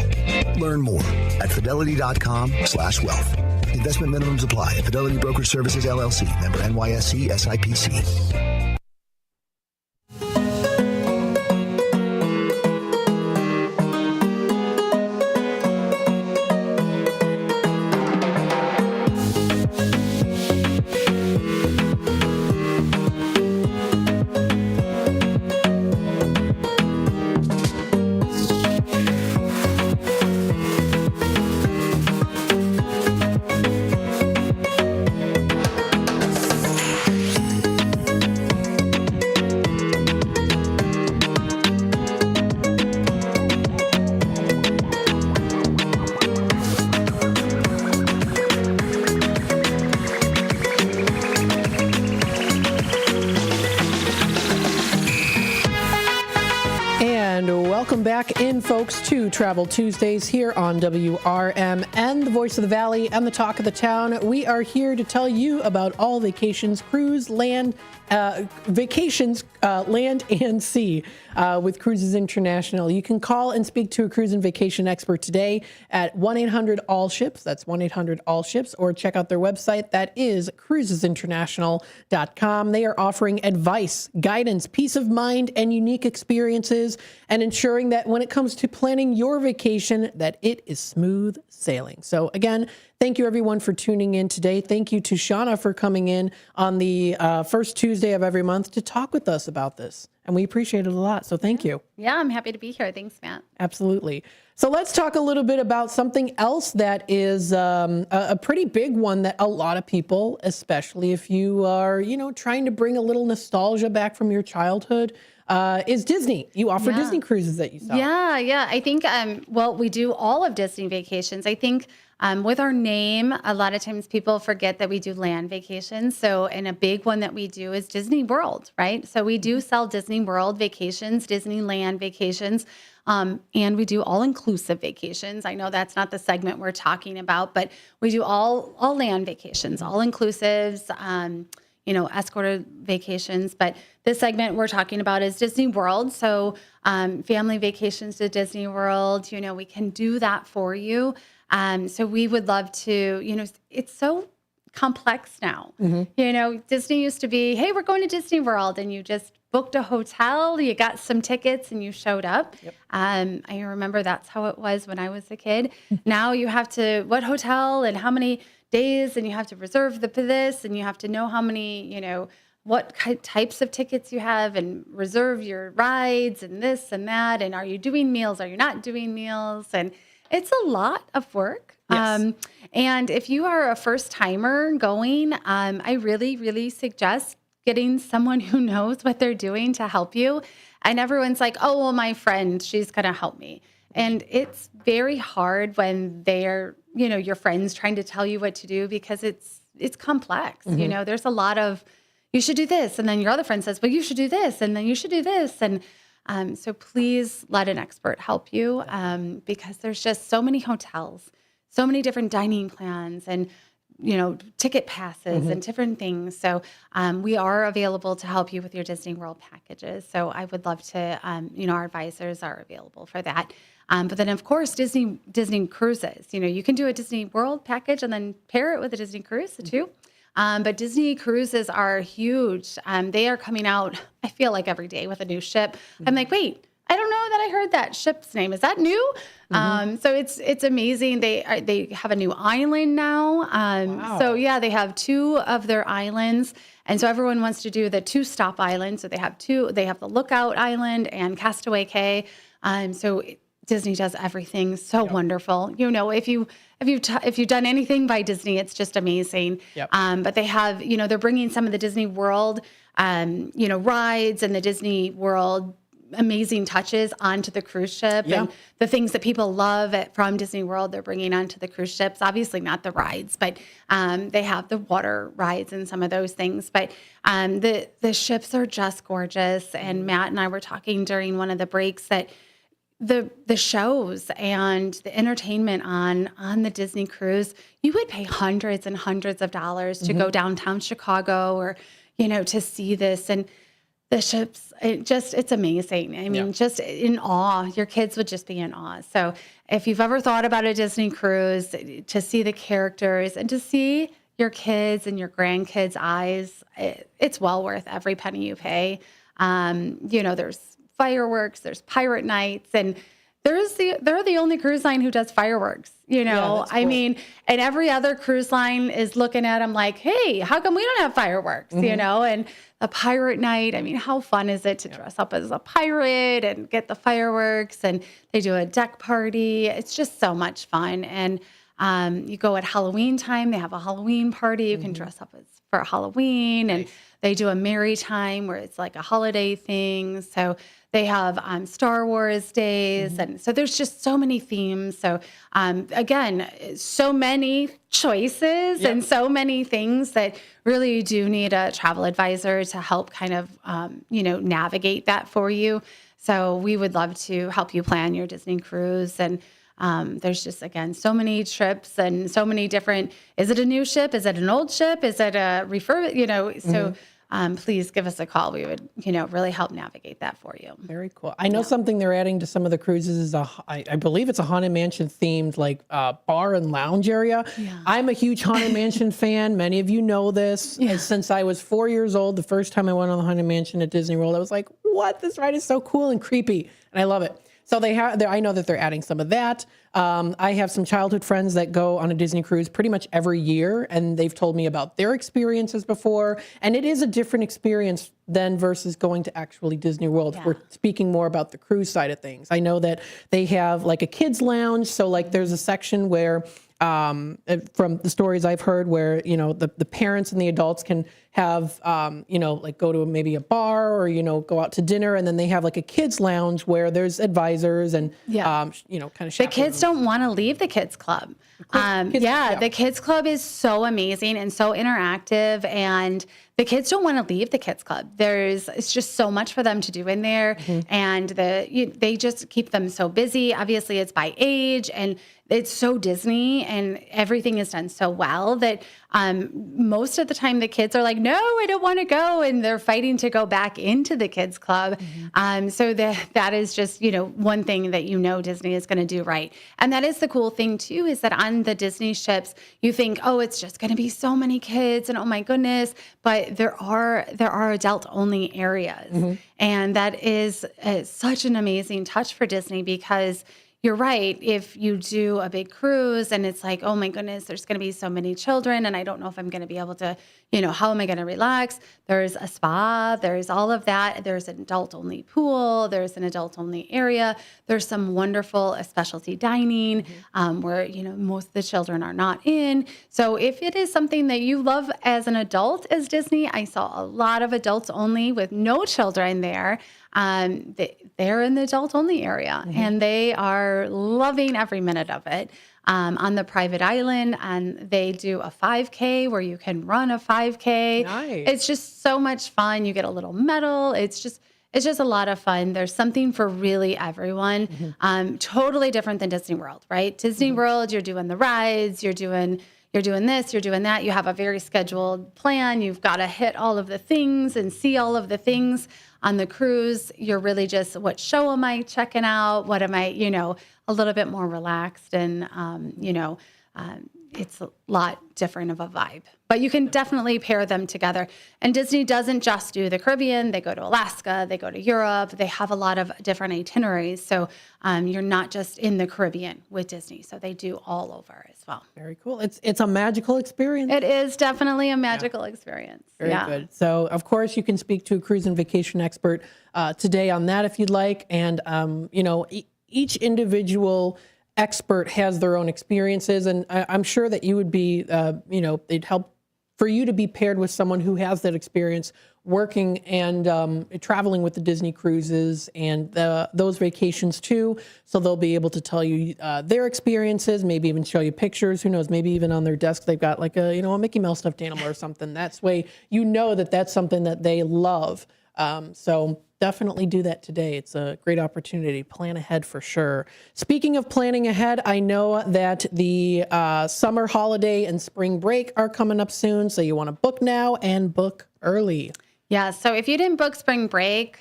Learn more at fidelity.com/wealth. Investment minimums apply. Fidelity Brokerage Services, LLC. Member NYSE SIPC. Back in, folks, to Travel Tuesdays here on WRMN, the voice of the valley and the talk of the town. We are here to tell you about all vacations, cruise, land, land and sea with Cruises International. You can call and speak to a cruise and vacation expert today at 1-800-ALL-SHIPS. That's 1-800-ALL-SHIPS, or check out their website. That is cruisesinternational.com. They are offering advice, guidance, peace of mind, and unique experiences, and ensuring that when it comes to planning your vacation, that it is smooth sailing. So again, thank you everyone for tuning in today. Thank you to Shauna for coming in on the first Tuesday of every month to talk with us about this. And we appreciate it a lot. So thank you. Yeah, I'm happy to be here. Thanks, Matt. Absolutely. So let's talk a little bit about something else that is a pretty big one that a lot of people, especially if you are, trying to bring a little nostalgia back from your childhood, is Disney. You offer Disney cruises that you sell. Yeah. I think, we do all of Disney vacations. I think with our name, a lot of times people forget that we do land vacations. So, and a big one that we do is Disney World, right? So we do sell Disney World vacations, Disneyland vacations, and we do all-inclusive vacations. I know that's not the segment we're talking about, but we do all land vacations, all-inclusives, escorted vacations. But this segment we're talking about is Disney World. So family vacations to Disney World, we can do that for you. So we would love to, it's so complex now. Mm-hmm. Disney used to be, hey, we're going to Disney World, and you just booked a hotel, you got some tickets, and you showed up. Yep. I remember that's how it was when I was a kid. Now you have to, what hotel and how many days, and you have to reserve this, and you have to know how many, what types of tickets you have, and reserve your rides and this and that. And are you doing meals? Are you not doing meals? And it's a lot of work. Yes. And if you are a first timer going, I really, really suggest getting someone who knows what they're doing to help you. And everyone's like, oh, well, my friend, she's going to help me. And it's very hard when they're, your friends trying to tell you what to do, because it's complex. Mm-hmm. There's a lot of, you should do this. And then your other friend says, well, you should do this. And then you should do this. And so please let an expert help you, because there's just so many hotels, so many different dining plans, and ticket passes and different things. So we are available to help you with your Disney World packages. So I would love to, our advisors are available for that. But then, of course, Disney cruises. You can do a Disney World package and then pair it with a Disney cruise too. But Disney cruises are huge. They are coming out, I feel like, every day with a new ship. I'm like, wait, I don't know that I heard that ship's name. Is that new? So it's amazing. They have a new island now. Wow. So yeah, they have 2 of their islands. And so everyone wants to do the 2-stop island. So they have 2. They have the Lookout Island and Castaway Cay. So Disney does everything so wonderful. If you've done anything by Disney, it's just amazing. Yep. But they have, they're bringing some of the Disney World, rides, and the Disney World, amazing touches onto the cruise ship and the things that people love from Disney World, they're bringing onto the cruise ships. Obviously not the rides, but they have the water rides and some of those things. But the ships are just gorgeous. And Matt and I were talking during one of the breaks that the shows and the entertainment on the Disney cruise, you would pay hundreds and hundreds of dollars to go downtown Chicago or, to see this. And the ships, it's amazing. I mean, just in awe. Your kids would just be in awe. So if you've ever thought about a Disney cruise, to see the characters and to see your kids and your grandkids' eyes, it's well worth every penny you pay. There's fireworks, there's pirate nights, and they're the only cruise line who does fireworks, cool. I mean, and every other cruise line is looking at them like, hey, how come we don't have fireworks, and a pirate night. I mean, how fun is it to dress up as a pirate and get the fireworks, and they do a deck party. It's just so much fun. And you go at Halloween time, they have a Halloween party. You can dress up for Halloween, and they do a merry time where it's like a holiday thing. So they have Star Wars days. And so there's just so many themes. So again, so many choices and so many things that really do need a travel advisor to help kind of, navigate that for you. So we would love to help you plan your Disney cruise. And there's just, again, so many trips and so many different, is it a new ship? Is it an old ship? Is it a refurb? So please give us a call. We would, really help navigate that for you. Very cool. I know something they're adding to some of the cruises is I believe it's a Haunted Mansion themed bar and lounge area. Yeah. I'm a huge Haunted Mansion fan. Many of you know this. Yeah. Since I was 4 years old, the first time I went on the Haunted Mansion at Disney World, I was like, what? This ride is so cool and creepy. And I love it. So I know that they're adding some of that. I have some childhood friends that go on a Disney cruise pretty much every year, and they've told me about their experiences before. And it is a different experience than versus going to actually Disney World. Yeah. We're speaking more about the cruise side of things. I know that they have like a kids lounge. So there's a section where from the stories I've heard where, the parents and the adults can have, go to maybe a bar or, go out to dinner. And then they have like a kids lounge where there's advisors and, kind of the kids don't want to leave the kids club. The kids club is so amazing and so interactive, and the kids don't want to leave the kids club. It's just so much for them to do in there, and they just keep them so busy. Obviously, it's by age, and it's so Disney, and everything is done so well that most of the time the kids are like, no, I don't want to go, and they're fighting to go back into the kids club. So that is just, one thing that Disney is going to do right. And that is the cool thing too, is that on the Disney ships, you think, oh, it's just going to be so many kids and oh my goodness, but there are adult only areas. And that is such an amazing touch for Disney, because you're right. If you do a big cruise and it's like, oh my goodness, there's going to be so many children and I don't know if I'm going to be able to, how am I going to relax? There's a spa, there's all of that. There's an adult only pool. There's an adult only area. There's some wonderful specialty dining where, most of the children are not in. So if it is something that you love as an adult as Disney, I saw a lot of adults only with no children there. They're in the adult only area and they are loving every minute of it. On the private island, and they do a 5K where you can run a 5K. Nice. It's just so much fun. You get a little medal. It's just a lot of fun. There's something for really everyone. Totally different than Disney World, right? Disney World, you're doing the rides, you're doing this, you're doing that. You have a very scheduled plan. You've got to hit all of the things and see all of the things. On the cruise, you're really just, what show am I checking out? What am I, a little bit more relaxed, and, it's a lot different of a vibe. But you can definitely pair them together. And Disney doesn't just do the Caribbean. They go to Alaska. They go to Europe. They have a lot of different itineraries. So you're not just in the Caribbean with Disney. So they do all over as well. Very cool. It's a magical experience. It is definitely a magical experience. Very good. So, of course, you can speak to a cruise and vacation expert today on that if you'd like. And, each individual expert has their own experiences, and I'm sure that you would be, it'd help for you to be paired with someone who has that experience working and traveling with the Disney cruises and those vacations too. So they'll be able to tell you their experiences, maybe even show you pictures. Who knows? Maybe even on their desk they've got like a Mickey Mouse stuffed animal or something. That's way that's something that they love. So definitely do that today. It's a great opportunity. Plan ahead for sure. Speaking of planning ahead, I know that the summer holiday and spring break are coming up soon. So you want to book now and book early. Yeah. So if you didn't book spring break,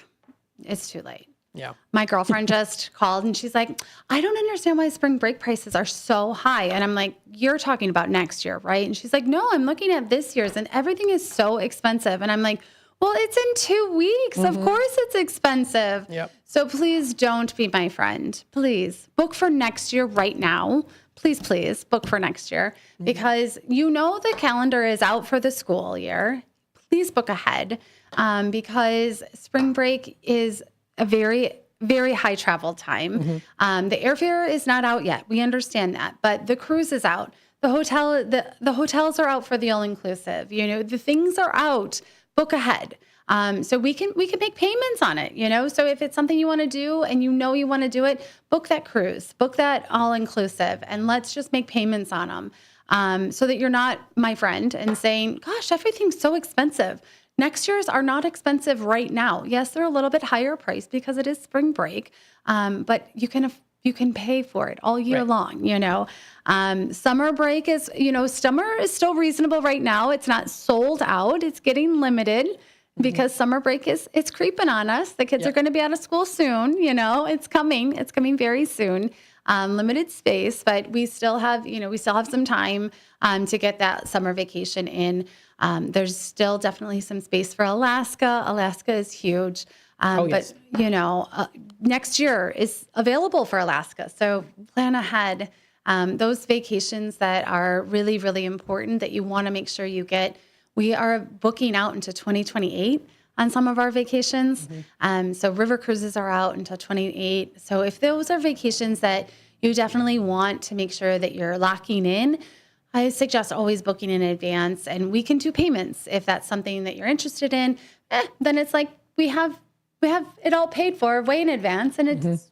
it's too late. Yeah. My girlfriend just called and she's like, I don't understand why spring break prices are so high. And I'm like, you're talking about next year, right? And she's like, no, I'm looking at this year's and everything is so expensive. And I'm like, well, it's in 2 weeks. Of course it's expensive. Yep. So please don't be my friend. Please book for next year right now. Please book for next year because the calendar is out for the school year. Please book ahead because spring break is a very, very high travel time. The airfare is not out yet. We understand that, but the cruise is out. The hotels are out for the all-inclusive. The things are out. Book ahead. So we can make payments on it, So if it's something you want to do and you want to do it, book that cruise, book that all-inclusive, and let's just make payments on them so that you're not my friend and saying, gosh, everything's so expensive. Next year's are not expensive right now. Yes, they're a little bit higher priced because it is spring break, but you can pay for it all year long, Summer break is, summer is still reasonable right now. It's not sold out. It's getting limited because summer break it's creeping on us. The kids are going to be out of school soon, it's coming very soon. Limited space, but we still have some time to get that summer vacation in. There's still definitely some space for Alaska. Alaska is huge. But, next year is available for Alaska. So plan ahead. Those vacations that are really, really important that you want to make sure you get. We are booking out into 2028 on some of our vacations. So river cruises are out until 28. So if those are vacations that you definitely want to make sure that you're locking in, I suggest always booking in advance. And we can do payments if that's something that you're interested in. Then it's like we have it all paid for way in advance, and it's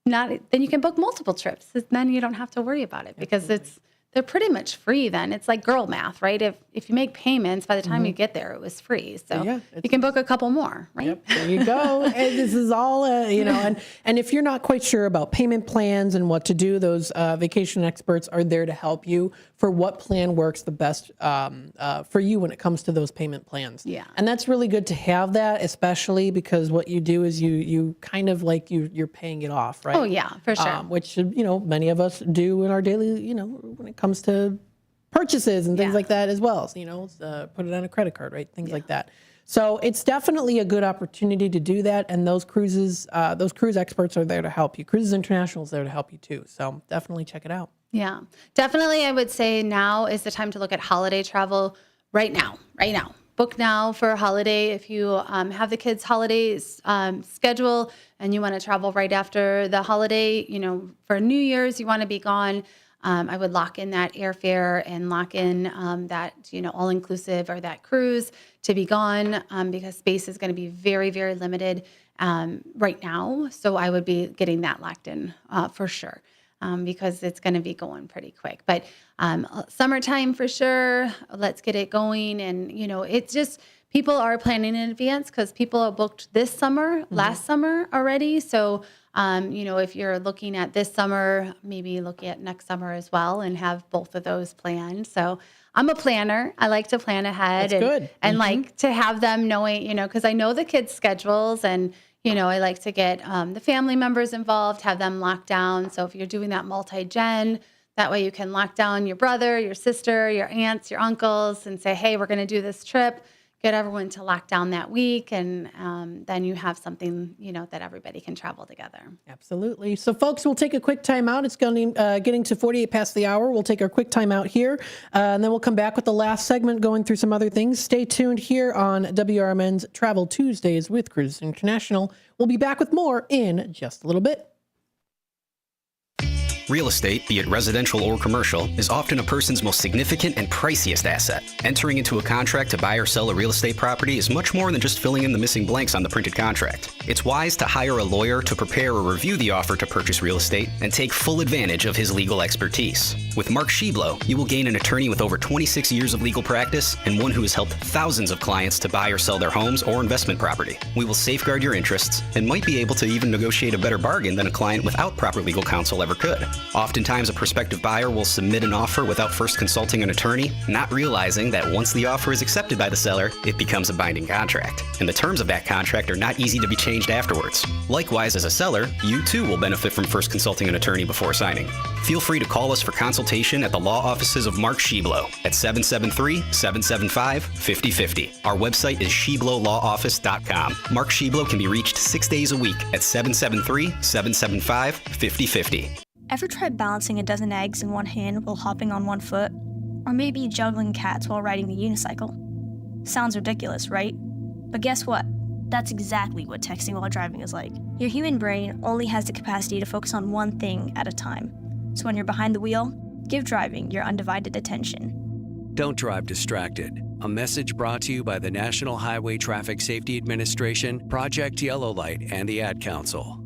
not. Then you can book multiple trips. Then you don't have to worry about it because they're pretty much free. Then it's like girl math, right? If you make payments, by the time you get there, it was free. So you can book a couple more, right? Yep, there you go. And this is all, and if you're not quite sure about payment plans and what to do, those vacation experts are there to help you for what plan works the best for you when it comes to those payment plans. Yeah. And that's really good to have that, especially because what you do is you kind of like you're paying it off, right? Oh yeah, for sure. Which, many of us do in our daily, when it comes to purchases and things like that as well. So, put it on a credit card, right? Things like that. So it's definitely a good opportunity to do that. And those cruise experts are there to help you. Cruises International is there to help you too. So definitely check it out. Yeah, definitely. I would say now is the time to look at holiday travel right now. Book now for a holiday. If you have the kids' holidays schedule and you want to travel right after the holiday, for New Year's, you want to be gone. I would lock in that airfare and lock in that, all-inclusive or that cruise to be gone because space is going to be very, very limited right now. So I would be getting that locked in for sure because it's going to be going pretty quick. But summertime for sure, let's get it going. And, it's just people are planning in advance because people are booked this summer, last summer already. So if you're looking at this summer, maybe look at next summer as well and have both of those planned. So I'm a planner. I like to plan ahead. That's good. And like to have them knowing, because I know the kids' schedules and, I like to get the family members involved, have them locked down. So if you're doing that multi-gen, that way you can lock down your brother, your sister, your aunts, your uncles, and say, hey, we're going to do this trip. Get everyone to lock down that week, and then you have something, that everybody can travel together. Absolutely. So, folks, we'll take a quick time out. It's getting to 48 past the hour. We'll take our quick time out here, and then we'll come back with the last segment going through some other things. Stay tuned here on WRMN's Travel Tuesdays with Cruises International. We'll be back with more in just a little bit. Real estate, be it residential or commercial, is often a person's most significant and priciest asset. Entering into a contract to buy or sell a real estate property is much more than just filling in the missing blanks on the printed contract. It's wise to hire a lawyer to prepare or review the offer to purchase real estate and take full advantage of his legal expertise. With Mark Sheblo, you will gain an attorney with over 26 years of legal practice and one who has helped thousands of clients to buy or sell their homes or investment property. We will safeguard your interests and might be able to even negotiate a better bargain than a client without proper legal counsel ever could. Oftentimes, a prospective buyer will submit an offer without first consulting an attorney, not realizing that once the offer is accepted by the seller, it becomes a binding contract. And the terms of that contract are not easy to be changed afterwards. Likewise, as a seller, you too will benefit from first consulting an attorney before signing. Feel free to call us for consultation at the law offices of Mark Sheblo at 773-775-5050. Our website is sheblolawoffice.com. Mark Sheblo can be reached 6 days a week at 773-775-5050. Ever tried balancing a dozen eggs in one hand while hopping on one foot? Or maybe juggling cats while riding the unicycle? Sounds ridiculous, right? But guess what? That's exactly what texting while driving is like. Your human brain only has the capacity to focus on one thing at a time. So when you're behind the wheel, give driving your undivided attention. Don't drive distracted. A message brought to you by the National Highway Traffic Safety Administration, Project Yellow Light, and the Ad Council.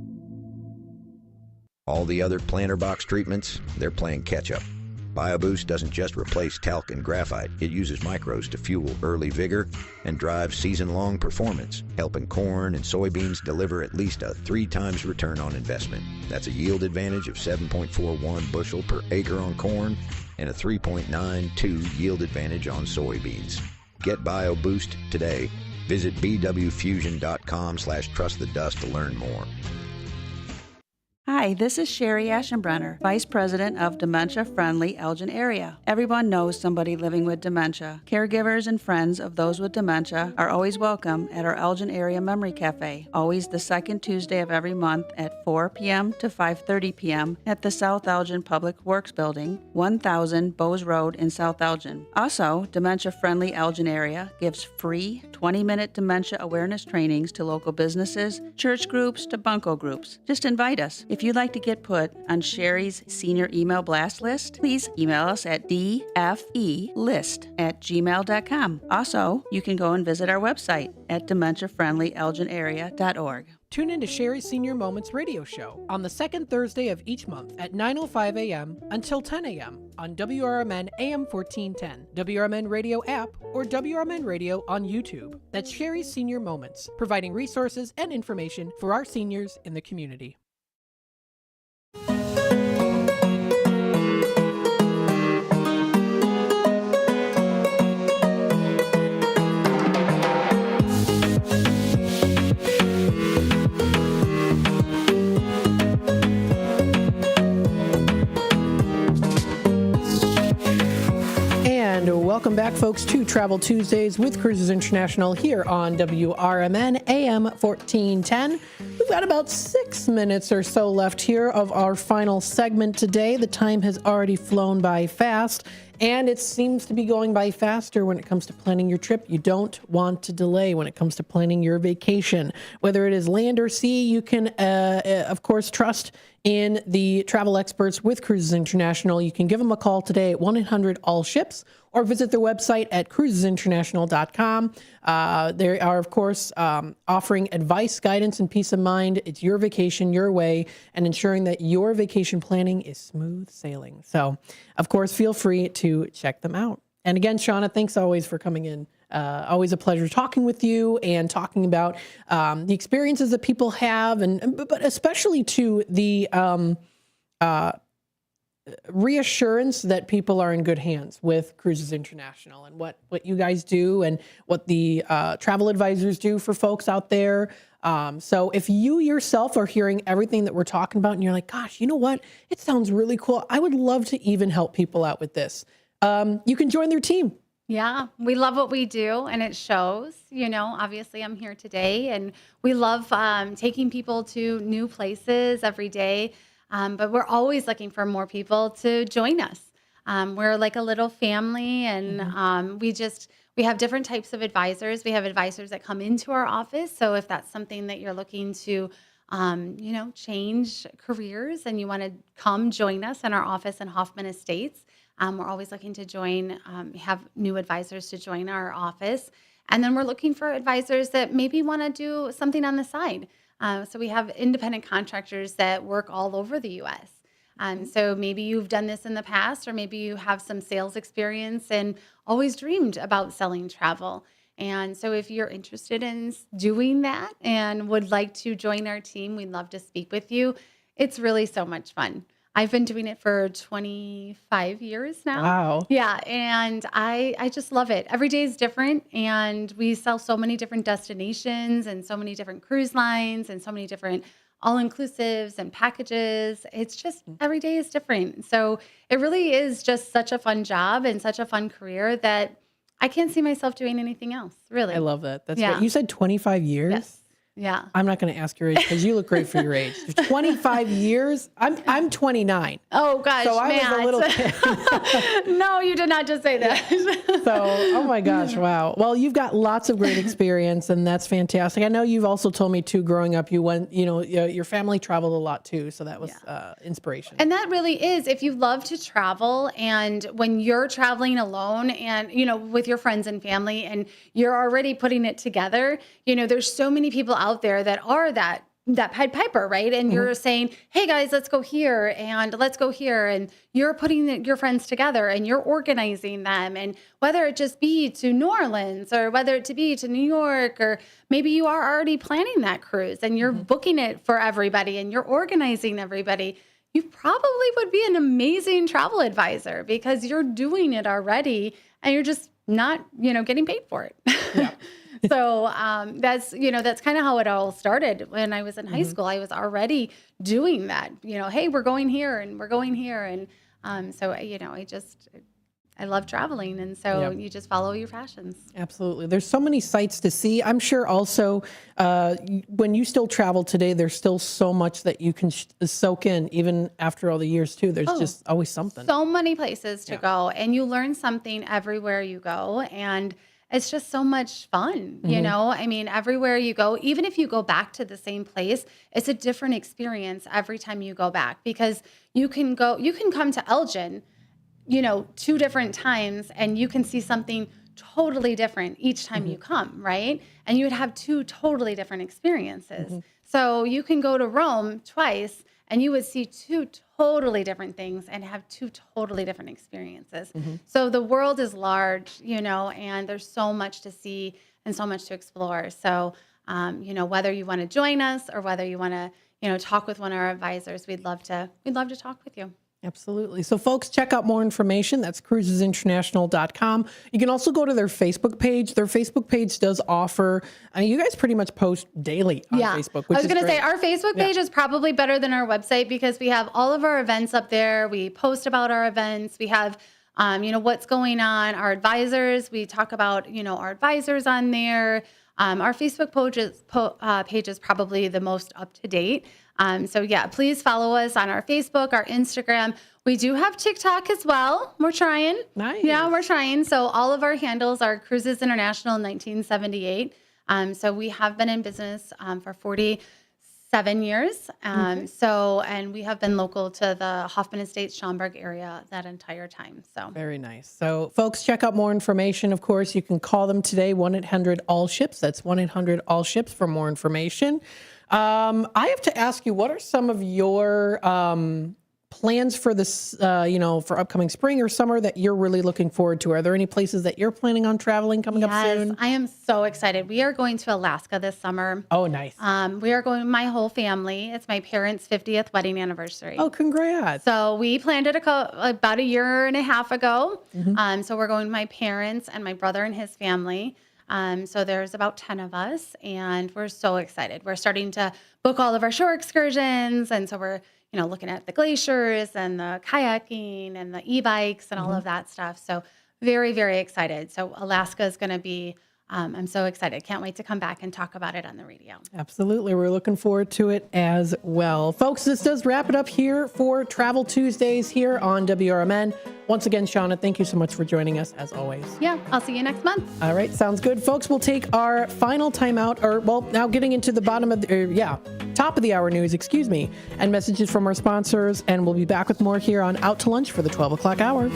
All the other planter box treatments, they're playing catch-up. BioBoost doesn't just replace talc and graphite. It uses microbes to fuel early vigor and drive season-long performance, helping corn and soybeans deliver at least a 3 times return on investment. That's a yield advantage of 7.41 bushel per acre on corn and a 3.92 yield advantage on soybeans. Get BioBoost today. Visit bwfusion.com/trustthedust to learn more. Hi, this is Sherry Aschenbrenner, Vice President of Dementia Friendly Elgin Area. Everyone knows somebody living with dementia. Caregivers and friends of those with dementia are always welcome at our Elgin Area Memory Cafe, always the second Tuesday of every month at 4 p.m. to 5:30 p.m. at the South Elgin Public Works Building, 1000 Bowes Road in South Elgin. Also, Dementia Friendly Elgin Area gives free 20-minute dementia awareness trainings to local businesses, church groups, to bunco groups. Just invite us. If you'd like to get put on Sherry's senior email blast list, please email us at dfelist@gmail.com. Also, you can go and visit our website at dementiafriendlyelginarea.org. Tune in to Sherry's Senior Moments radio show on the second Thursday of each month at 9:05 a.m. until 10 a.m. on WRMN AM 1410, WRMN Radio app, or WRMN Radio on YouTube. That's Sherry's Senior Moments, providing resources and information for our seniors in the community. And welcome back, folks, to Travel Tuesdays with Cruises International here on WRMN AM 1410. We've got about 6 minutes or so left here of our final segment today. The time has already flown by fast, and it seems to be going by faster when it comes to planning your trip. You don't want to delay when it comes to planning your vacation. Whether it is land or sea, you can, of course, trust in the travel experts with Cruises International. You can give them a call today at 1-800-ALL-SHIPS or visit their website at cruisesinternational.com. They are, of course, offering advice, guidance, and peace of mind. It's your vacation, your way, and ensuring that your vacation planning is smooth sailing. So, of course, feel free to check them out. And again, Shauna, thanks always for coming in. Always a pleasure talking with you and talking about the experiences that people have, but especially to the reassurance that people are in good hands with Cruises International and what you guys do and what the travel advisors do for folks out there. So if you yourself are hearing everything that we're talking about and you're like, gosh, you know what? It sounds really cool. I would love to even help people out with this. You can join their team. Yeah, we love what we do, and it shows. You know, obviously I'm here today, and we love taking people to new places every day, but we're always looking for more people to join us. We're like a little family, and we have different types of advisors. We have advisors that come into our office, so if that's something that you're looking to change careers and you want to come join us in our office in Hoffman Estates, we're always looking to have new advisors to join our office. And then we're looking for advisors that maybe want to do something on the side. So we have independent contractors that work all over the U.S. So maybe you've done this in the past, or maybe you have some sales experience and always dreamed about selling travel. And so if you're interested in doing that and would like to join our team, we'd love to speak with you. It's really so much fun. I've been doing it for 25 years now. Wow. Yeah, and I just love it. Every day is different, and we sell so many different destinations and so many different cruise lines and so many different all-inclusives and packages. It's just every day is different. So it really is just such a fun job and such a fun career that I can't see myself doing anything else, really. I love that. That's great. You said 25 years? Yes. Yeah. I'm not going to ask your age because you look great for your age. 25 years? I'm 29. Oh, gosh, so I was a little kid. No, you did not just say that. So, oh my gosh, wow. Well, you've got lots of great experience, and that's fantastic. I know you've also told me, too, growing up, you went, your family traveled a lot, too, so that was inspiration. And that really is, if you love to travel, and when you're traveling alone and, with your friends and family, and you're already putting it together, there's so many people out there that are that Pied Piper, right? And you're saying, hey guys, let's go here and let's go here. And you're putting your friends together and you're organizing them. And whether it just be to New Orleans or whether it to be to New York, or maybe you are already planning that cruise and you're booking it for everybody and you're organizing everybody, you probably would be an amazing travel advisor because you're doing it already and you're just not, getting paid for it. Yeah. So that's kind of how it all started. When I was in high school, I was already doing that, hey, we're going here and we're going here. And so, I love traveling. And so you just follow your passions. Absolutely. There's so many sights to see. I'm sure also when you still travel today, there's still so much that you can soak in even after all the years too. There's just always something. So many places to go, and you learn something everywhere you go. And it's just so much fun, I mean, everywhere you go, even if you go back to the same place, it's a different experience every time you go back, because you can come to Elgin, 2 different times, and you can see something totally different each time you come, right? And you would have 2 totally different experiences. So you can go to Rome twice and you would see 2 totally different things and have 2 totally different experiences. So the world is large, and there's so much to see and so much to explore. So, whether you want to join us or whether you want to, talk with one of our advisors, we'd love to talk with you. Absolutely. So folks, check out more information. That's cruisesinternational.com. You can also go to their Facebook page. Their Facebook page does offer, you guys pretty much post daily on Facebook. I was going to say our Facebook page is probably better than our website because we have all of our events up there. We post about our events. We have, what's going on. Our advisors, we talk about, our advisors on there. Our Facebook page is probably the most up to date. So please follow us on our Facebook, our Instagram. We do have TikTok as well. We're trying. Nice. Yeah, we're trying. So all of our handles are Cruises International 1978. So we have been in business for 47 years. And we have been local to the Hoffman Estates, Schaumburg area that entire time. So very nice. So folks, check out more information. Of course, you can call them today, 1-800-ALL-SHIPS. That's 1-800-ALL-SHIPS for more information. I have to ask you, what are some of your plans for this, for upcoming spring or summer that you're really looking forward to? Are there any places that you're planning on traveling coming up soon? I am so excited. We are going to Alaska this summer. Oh, nice. We are going with my whole family. It's my parents' 50th wedding anniversary. Oh, congrats. So we planned it about a year and a half ago. So we're going with my parents and my brother and his family. So there's about 10 of us, and we're so excited. We're starting to book all of our shore excursions, and so we're, looking at the glaciers and the kayaking and the e-bikes and all of that stuff. So very, very excited. So Alaska is going to be, I'm so excited. Can't wait to come back and talk about it on the radio. Absolutely. We're looking forward to it as well. Folks, this does wrap it up here for Travel Tuesdays here on WRMN. Once again, Shauna, thank you so much for joining us as always. Yeah, I'll see you next month. All right, sounds good. Folks, we'll take our final time out, now getting into the bottom of the, top of the hour news, and messages from our sponsors. And we'll be back with more here on Out to Lunch for the 12 o'clock hour.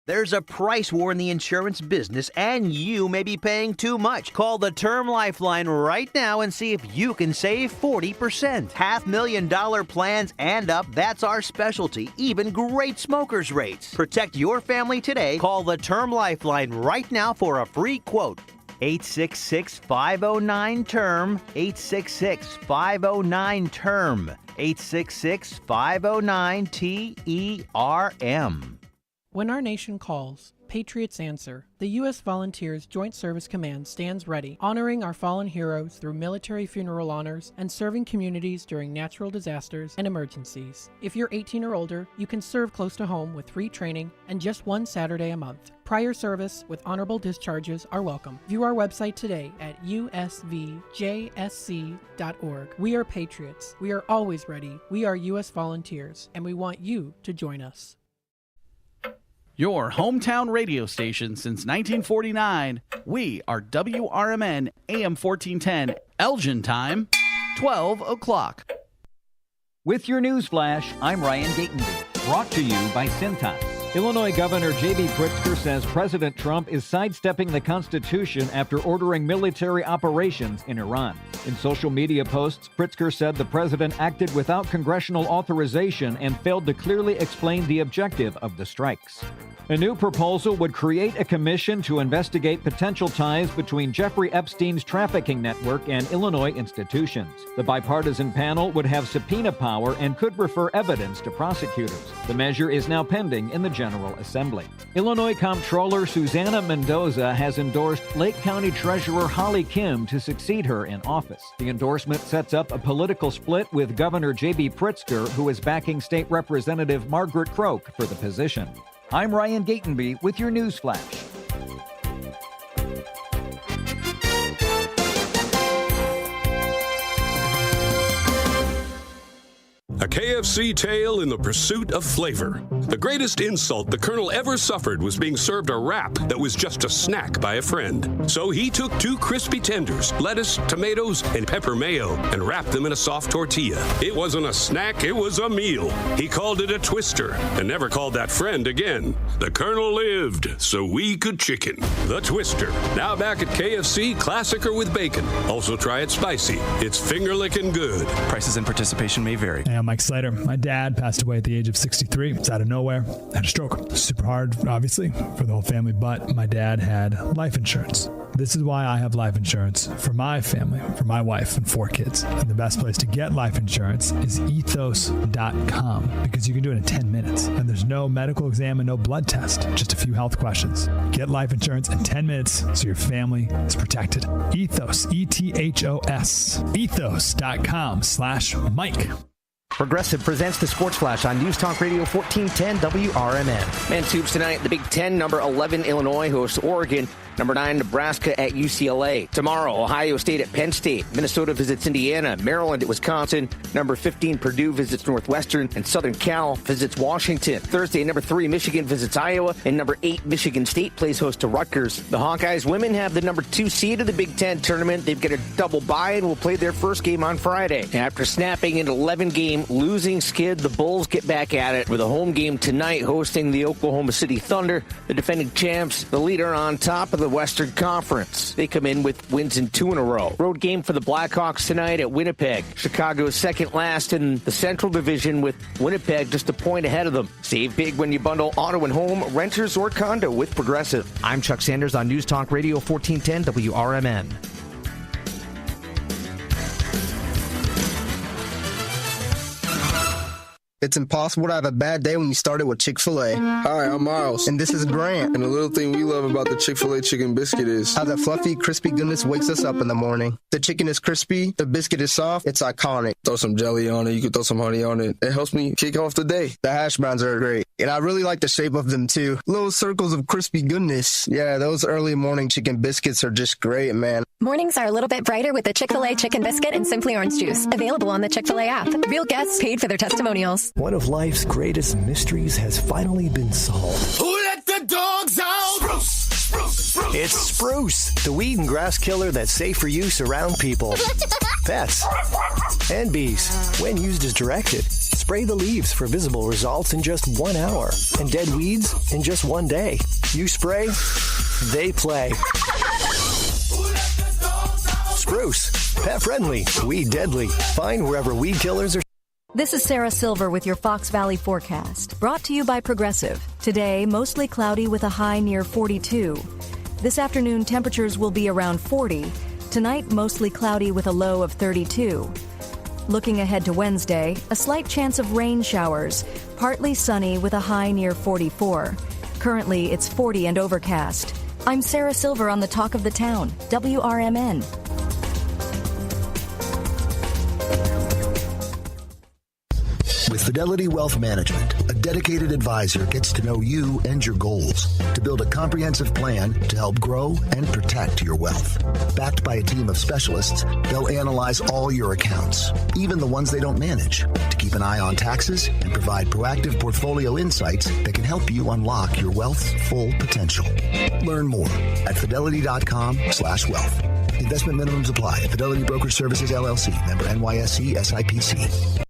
There's a price war in the insurance business, and you may be paying too much. Call the Term Lifeline right now and see if you can save 40%. $500,000 plans and up, that's our specialty. Even great smokers' rates. Protect your family today. Call the Term Lifeline right now for a free quote. 866-509-TERM. 866-509-TERM. 866-509-TERM. When our nation calls, patriots answer. The U.S. Volunteers Joint Service Command stands ready, honoring our fallen heroes through military funeral honors and serving communities during natural disasters and emergencies. If you're 18 or older, you can serve close to home with free training and just one Saturday a month. Prior service with honorable discharges are welcome. View our website today at usvjsc.org. We are patriots. We are always ready. We are U.S. Volunteers, and we want you to join us. Your hometown radio station since 1949. We are WRMN AM 1410, Elgin time, 12 o'clock. With your news flash, I'm Ryan Gatenby. Brought to you by Cintas. Illinois Governor J.B. Pritzker says President Trump is sidestepping the Constitution after ordering military operations in Iran. In social media posts, Pritzker said the president acted without congressional authorization and failed to clearly explain the objective of the strikes. A new proposal would create a commission to investigate potential ties between Jeffrey Epstein's trafficking network and Illinois institutions. The bipartisan panel would have subpoena power and could refer evidence to prosecutors. The measure is now pending in the General Assembly. Illinois Comptroller Susana Mendoza has endorsed Lake County Treasurer Holly Kim to succeed her in office. The endorsement sets up a political split with Governor J.B. Pritzker, who is backing State Representative Margaret Croak for the position. I'm Ryan Gatenby with your news flash. A KFC tale in the pursuit of flavor. The greatest insult the Colonel ever suffered was being served a wrap that was just a snack by a friend. So he took 2 crispy tenders, lettuce, tomatoes, and pepper mayo, and wrapped them in a soft tortilla. It wasn't a snack, it was a meal. He called it a twister, and never called that friend again. The Colonel lived, so we could chicken. The Twister, now back at KFC, classic or with bacon. Also try it spicy. It's finger-licking good. Prices and participation may vary. Hey, I'm Mike Slater. My dad passed away at the age of 63. It's out of nowhere. Had a stroke. Super hard, obviously, for the whole family, but my dad had life insurance. This is why I have life insurance for my family, for my wife and 4 kids. And the best place to get life insurance is ethos.com, because you can do it in 10 minutes. And there's no medical exam and no blood test, just a few health questions. Get life insurance in 10 minutes so your family is protected. Ethos, E-T-H-O-S, ethos.com/Mike. Progressive presents the Sports Flash on News Talk Radio 1410 WRMN. Men's hoops tonight, the Big Ten, number 11 Illinois hosts Oregon, number 9 Nebraska at UCLA. Tomorrow, Ohio State at Penn State, Minnesota visits Indiana, Maryland at Wisconsin, number 15 Purdue visits Northwestern, and Southern Cal visits Washington. Thursday, number 3 Michigan visits Iowa, and number 8 Michigan State plays host to Rutgers. The Hawkeyes women have the number 2 seed of the Big Ten tournament. They've got a double bye and will play their first game on Friday. After snapping an 11-game losing skid, the Bulls get back at it with a home game tonight hosting the Oklahoma City Thunder, the defending champs, the leader on top of the Western Conference. They come in with wins in 2 in a row. Road game for the Blackhawks tonight at Winnipeg. Chicago's second last in the Central Division with Winnipeg just a point ahead of them. Save big when you bundle auto and home, renters, or condo with Progressive. I'm Chuck Sanders on News Talk Radio 1410 WRMN. It's impossible to have a bad day when you started with Chick-fil-A. Hi, I'm Miles. And this is Grant. And the little thing we love about the Chick-fil-A chicken biscuit is how that fluffy, crispy goodness wakes us up in the morning. The chicken is crispy, the biscuit is soft, it's iconic. Throw some jelly on it, you can throw some honey on it. It helps me kick off the day. The hash browns are great. And I really like the shape of them too. Little circles of crispy goodness. Yeah, those early morning chicken biscuits are just great, man. Mornings are a little bit brighter with the Chick-fil-A Chicken Biscuit and Simply Orange Juice. Available on the Chick-fil-A app. Real guests paid for their testimonials. One of life's greatest mysteries has finally been solved. Who let the dogs out? Spruce, spruce, spruce. It's Spruce, the weed and grass killer that's safe for use around people, pets, and bees. When used as directed, spray the leaves for visible results in just 1 hour and dead weeds in just 1 day. You spray, they play. Spruce, pet friendly, weed deadly. Find wherever weed killers are. This is Sarah Silver with your Fox Valley forecast, brought to you by Progressive. Today, mostly cloudy with a high near 42. This afternoon, temperatures will be around 40. Tonight, mostly cloudy with a low of 32. Looking ahead to Wednesday, a slight chance of rain showers, partly sunny with a high near 44. Currently, it's 40 and overcast. I'm Sarah Silver on the Talk of the Town, WRMN. With Fidelity Wealth Management, a dedicated advisor gets to know you and your goals to build a comprehensive plan to help grow and protect your wealth. Backed by a team of specialists, they'll analyze all your accounts, even the ones they don't manage, to keep an eye on taxes and provide proactive portfolio insights that can help you unlock your wealth's full potential. Learn more at fidelity.com/wealth. Investment minimums apply. Fidelity Brokerage Services, LLC. Member NYSE SIPC.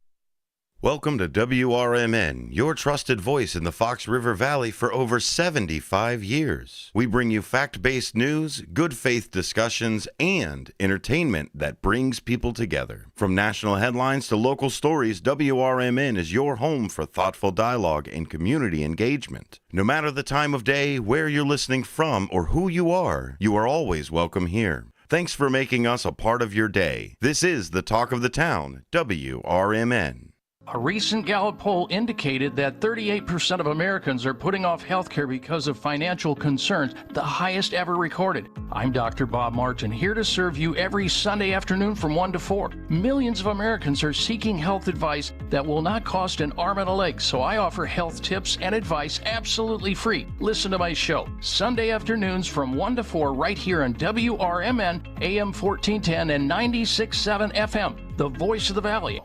Welcome to WRMN, your trusted voice in the Fox River Valley for over 75 years. We bring you fact-based news, good faith discussions, and entertainment that brings people together. From national headlines to local stories, WRMN is your home for thoughtful dialogue and community engagement. No matter the time of day, where you're listening from, or who you are always welcome here. Thanks for making us a part of your day. This is the Talk of the Town, WRMN. A recent Gallup poll indicated that 38% of Americans are putting off health care because of financial concerns, the highest ever recorded. I'm Dr. Bob Martin, here to serve you every Sunday afternoon from 1 to 4. Millions of Americans are seeking health advice that will not cost an arm and a leg, so I offer health tips and advice absolutely free. Listen to my show, Sunday afternoons from 1 to 4 right here on WRMN, AM 1410 and 96.7 FM, the voice of the Valley.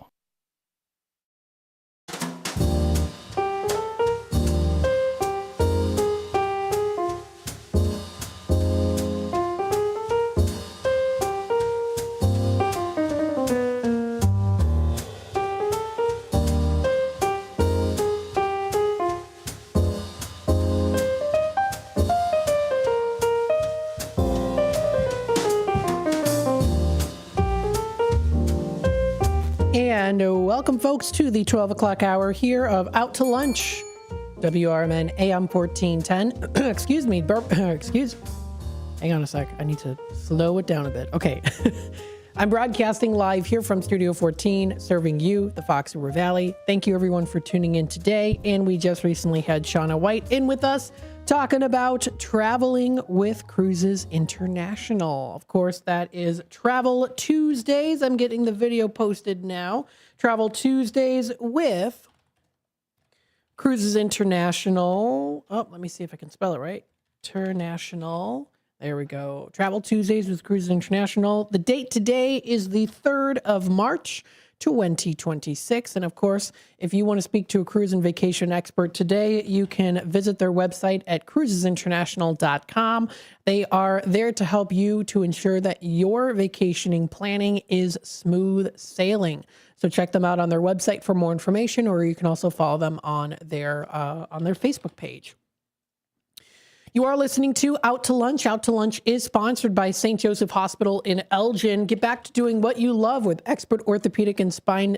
And welcome, folks, to the 12 o'clock hour here of Out to Lunch, WRMN AM 1410. Excuse me. Hang on a sec. I need to slow it down a bit. Okay. I'm broadcasting live here from Studio 14, serving you, the Fox River Valley. Thank you, everyone, for tuning in today. And we just recently had Shauna White in with us, talking about traveling with Cruises International. Of course, that is Travel Tuesdays. I'm getting the video posted now. Travel Tuesdays with Cruises International. Oh, let me see if I can spell it right. International. There we go. Travel Tuesdays with Cruises International. The date today is the 3rd of March. 2026. And of course, if you want to speak to a cruise and vacation expert today, you can visit their website at cruisesinternational.com. They are there to help you to ensure that your vacationing planning is smooth sailing. So check them out on their website for more information, or you can also follow them on their Facebook page. You are listening to Out to Lunch. Out to Lunch is sponsored by St. Joseph Hospital in Elgin. Get back to doing what you love with expert orthopedic and spine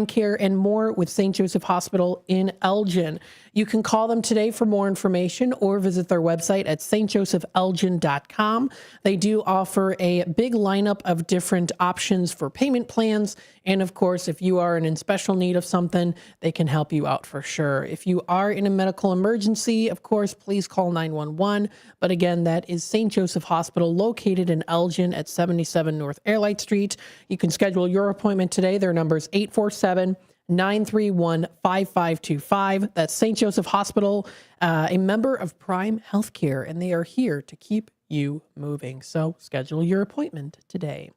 care and more with St. Joseph Hospital in Elgin. You can call them today for more information or visit their website at stjosephelgin.com. They do offer a big lineup of different options for payment plans. And of course, if you are in special need of something, they can help you out for sure. If you are in a medical emergency, of course, please call 911. But again, that is St. Joseph Hospital located in Elgin at 77 North Airlight Street. You can schedule your appointment today. Their number is 847-931-5525. That's St. Joseph Hospital, a member of Prime Healthcare, and they are here to keep you moving. So schedule your appointment today.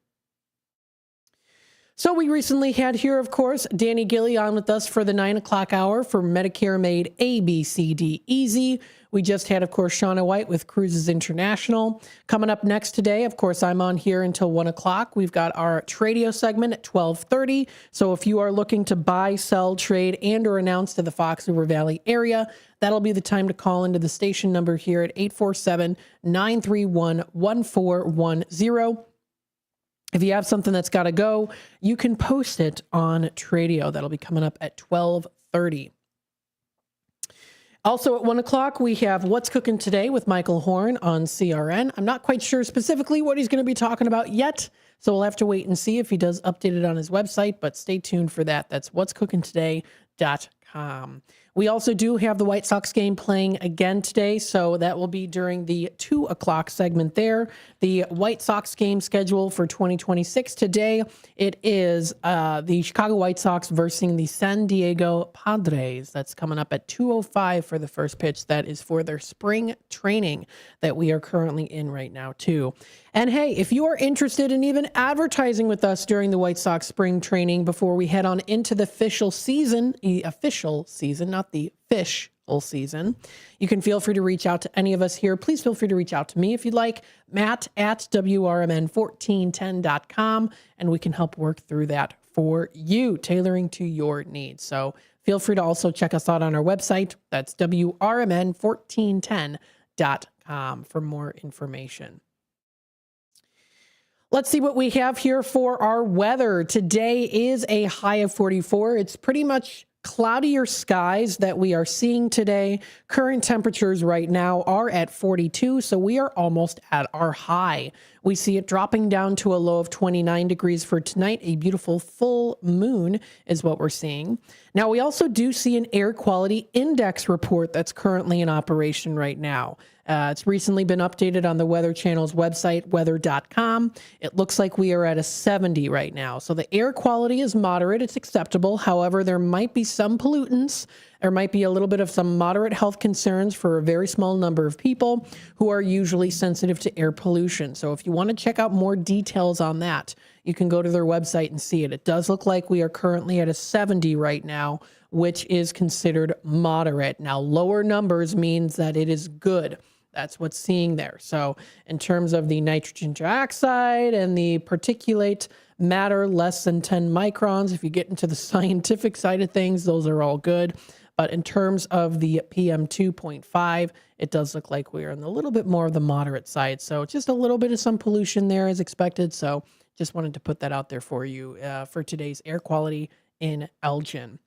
So we recently had here, of course, Danny Gilly on with us for the 9 o'clock hour for Medicare Made ABCD Easy. We just had, of course, Shauna White with Cruises International. Coming up next today, of course, I'm on here until 1 o'clock. We've got our Tradio segment at 12:30. So if you are looking to buy, sell, trade, and or announce to the Fox River Valley area, that'll be the time to call into the station number here at 847-931-1410. If you have something that's got to go, you can post it on Tradio. That'll be coming up at 12:30. Also at 1 o'clock, we have What's Cooking Today with Michael Horn on CRN. I'm not quite sure specifically what he's going to be talking about yet, so we'll have to wait and see if he does update it on his website, but stay tuned for that. That's what'scookingtoday.com. We also do have the White Sox game playing again today, so that will be during the 2 o'clock segment there. The White Sox game schedule for 2026 today, it is the Chicago White Sox versus the San Diego Padres. That's coming up at 2:05 for the first pitch. That is for their spring training that we are currently in right now, too. And hey, if you are interested in even advertising with us during the White Sox spring training before we head on into the official season, not the fish-ul season, you can feel free to reach out to any of us here. Please feel free to reach out to me if you'd like, Matt at WRMN1410.com, and we can help work through that for you, tailoring to your needs. So feel free to also check us out on our website. That's WRMN1410.com for more information. Let's see what we have here for our weather. Today is a high of 44. It's pretty much cloudier skies that we are seeing today. Current temperatures right now are at 42, so we are almost at our high. We see it dropping down to a low of 29 degrees for tonight. A beautiful full moon is what we're seeing. Now, we also do see an air quality index report that's currently in operation right now. It's recently been updated on the Weather Channel's website, weather.com. It looks like we are at a 70 right now. So the air quality is moderate. It's acceptable. However, there might be some pollutants. There might be a little bit of some moderate health concerns for a very small number of people who are usually sensitive to air pollution. So if you want to check out more details on that, you can go to their website and see it. It does look like we are currently at a 70 right now, which is considered moderate. Now, lower numbers means that it is good. That's what's seeing there. So in terms of the nitrogen dioxide and the particulate matter, less than 10 microns, if you get into the scientific side of things, those are all good. But in terms of the PM 2.5, it does look like we're in a little bit more of the moderate side. So just a little bit of some pollution there as expected. So just wanted to put that out there for you for today's air quality in Elgin.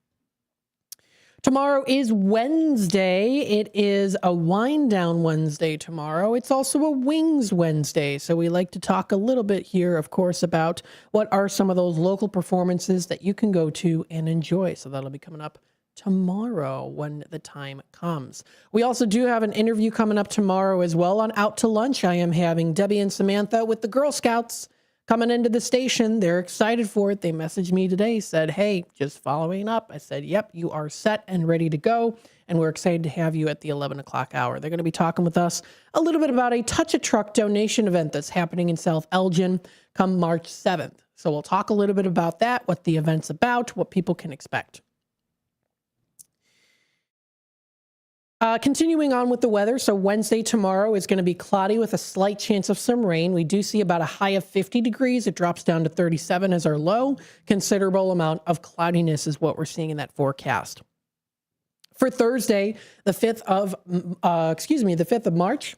Tomorrow is Wednesday. It is a wind down Wednesday tomorrow. It's also a Wings Wednesday. So we like to talk a little bit here, of course, about what are some of those local performances that you can go to and enjoy. So that'll be coming up tomorrow when the time comes. We also do have an interview coming up tomorrow as well on Out to Lunch. I am having Debbie and Samantha with the Girl Scouts coming into the station. They're excited for it. They messaged me today, said, hey, just following up. I said, yep, you are set and ready to go. And we're excited to have you at the 11 o'clock hour. They're going to be talking with us a little bit about a Touch a Truck donation event that's happening in South Elgin come March 7th. So we'll talk a little bit about that, what the event's about, what people can expect. Continuing on with the weather, so Wednesday tomorrow is going to be cloudy with a slight chance of some rain. We do see about a high of 50 degrees. It drops down to 37 as our low. Considerable amount of cloudiness is what we're seeing in that forecast. For Thursday, the 5th of March,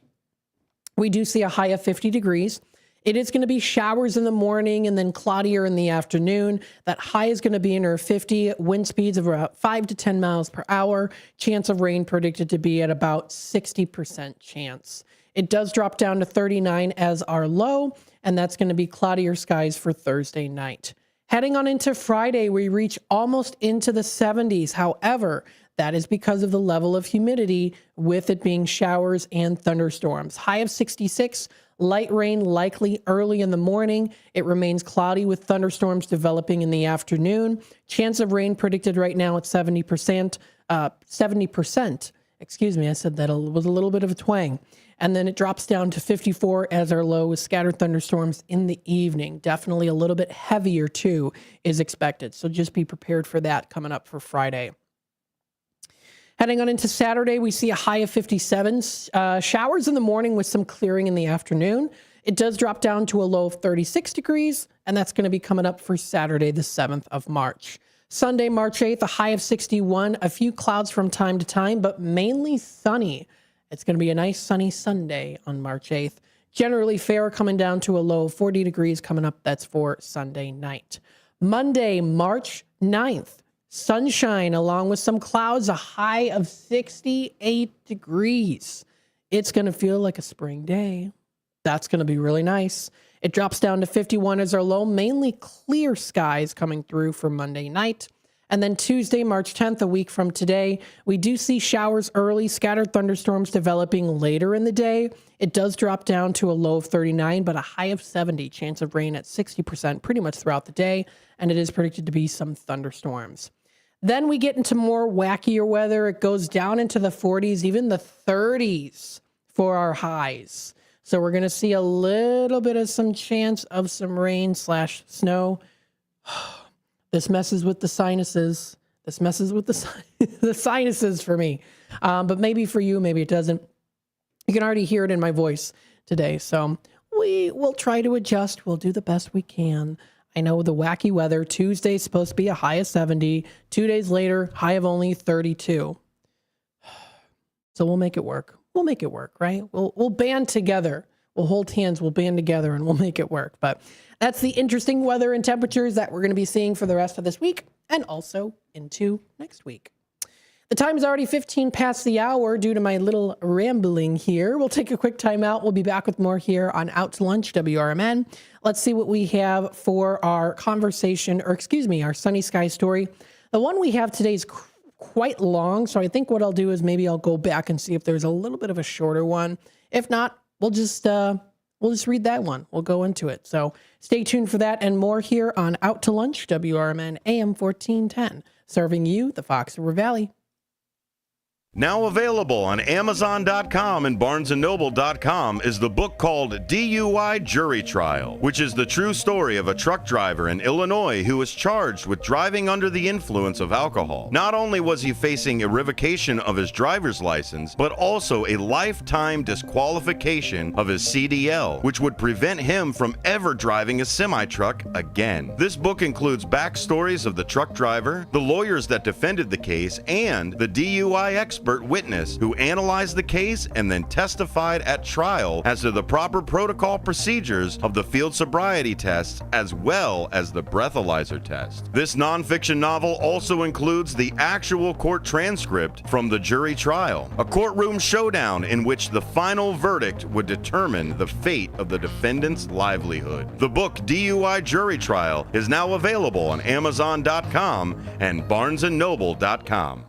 we do see a high of 50 degrees. It is going to be showers in the morning and then cloudier in the afternoon. That high is going to be near 50, wind speeds of about 5 to 10 miles per hour. Chance of rain predicted to be at about 60% chance. It does drop down to 39 as our low, and that's going to be cloudier skies for Thursday night. Heading on into Friday, we reach almost into the 70s. However, that is because of the level of humidity, with it being showers and thunderstorms. High of 66, light rain likely early in the morning. It remains cloudy with thunderstorms developing in the afternoon. Chance of rain predicted right now at 70%. 70%. Excuse me, I said that was a little bit of a twang. And then it drops down to 54 as our low, with scattered thunderstorms in the evening. Definitely a little bit heavier too is expected. So just be prepared for that coming up for Friday. Heading on into Saturday, we see a high of 57. Showers in the morning with some clearing in the afternoon. It does drop down to a low of 36 degrees, and that's going to be coming up for Saturday, the 7th of March. Sunday, March 8th, a high of 61. A few clouds from time to time, but mainly sunny. It's going to be a nice sunny Sunday on March 8th. Generally fair, coming down to a low of 40 degrees coming up. That's for Sunday night. Monday, March 9th. Sunshine along with some clouds, a high of 68 degrees. It's going to feel like a spring day. That's going to be really nice. It drops down to 51 as our low, mainly clear skies coming through for Monday night. And then Tuesday, March 10th, a week from today, we do see showers early, scattered thunderstorms developing later in the day. It does drop down to a low of 39, but a high of 70. Chance of rain at 60% pretty much throughout the day. And it is predicted to be some thunderstorms. Then we get into more wackier weather. It goes down into the 40s, even the 30s for our highs. So we're going to see a little bit of some chance of some rain / snow. This messes with the sinuses. This messes with the sinuses for me. But maybe for you, maybe it doesn't. You can already hear it in my voice today. So we will try to adjust. We'll do the best we can. I know the wacky weather. Tuesday's supposed to be a high of 70. 2 days later, high of only 32. So we'll make it work. We'll make it work, right? We'll band together. We'll hold hands. We'll band together, and we'll make it work. But that's the interesting weather and temperatures that we're going to be seeing for the rest of this week and also into next week. The time is already 15 past the hour due to my little rambling here. We'll take a quick time out. We'll be back with more here on Out to Lunch, WRMN. Let's see what we have for our conversation, or excuse me, our sunny sky story. The one we have today is quite long, so I think what I'll do is maybe I'll go back and see if there's a little bit of a shorter one. If not, we'll just read that one. We'll go into it. So stay tuned for that and more here on Out to Lunch, WRMN AM 1410, serving you the Fox River Valley. Now available on Amazon.com and BarnesandNoble.com is the book called DUI Jury Trial, which is the true story of a truck driver in Illinois who was charged with driving under the influence of alcohol. Not only was he facing a revocation of his driver's license, but also a lifetime disqualification of his CDL, which would prevent him from ever driving a semi-truck again. This book includes backstories of the truck driver, the lawyers that defended the case, and the DUI expert witness who analyzed the case and then testified at trial as to the proper protocol procedures of the field sobriety tests as well as the breathalyzer test. This nonfiction novel also includes the actual court transcript from the jury trial, a courtroom showdown in which the final verdict would determine the fate of the defendant's livelihood. The book DUI Jury Trial is now available on Amazon.com and BarnesandNoble.com.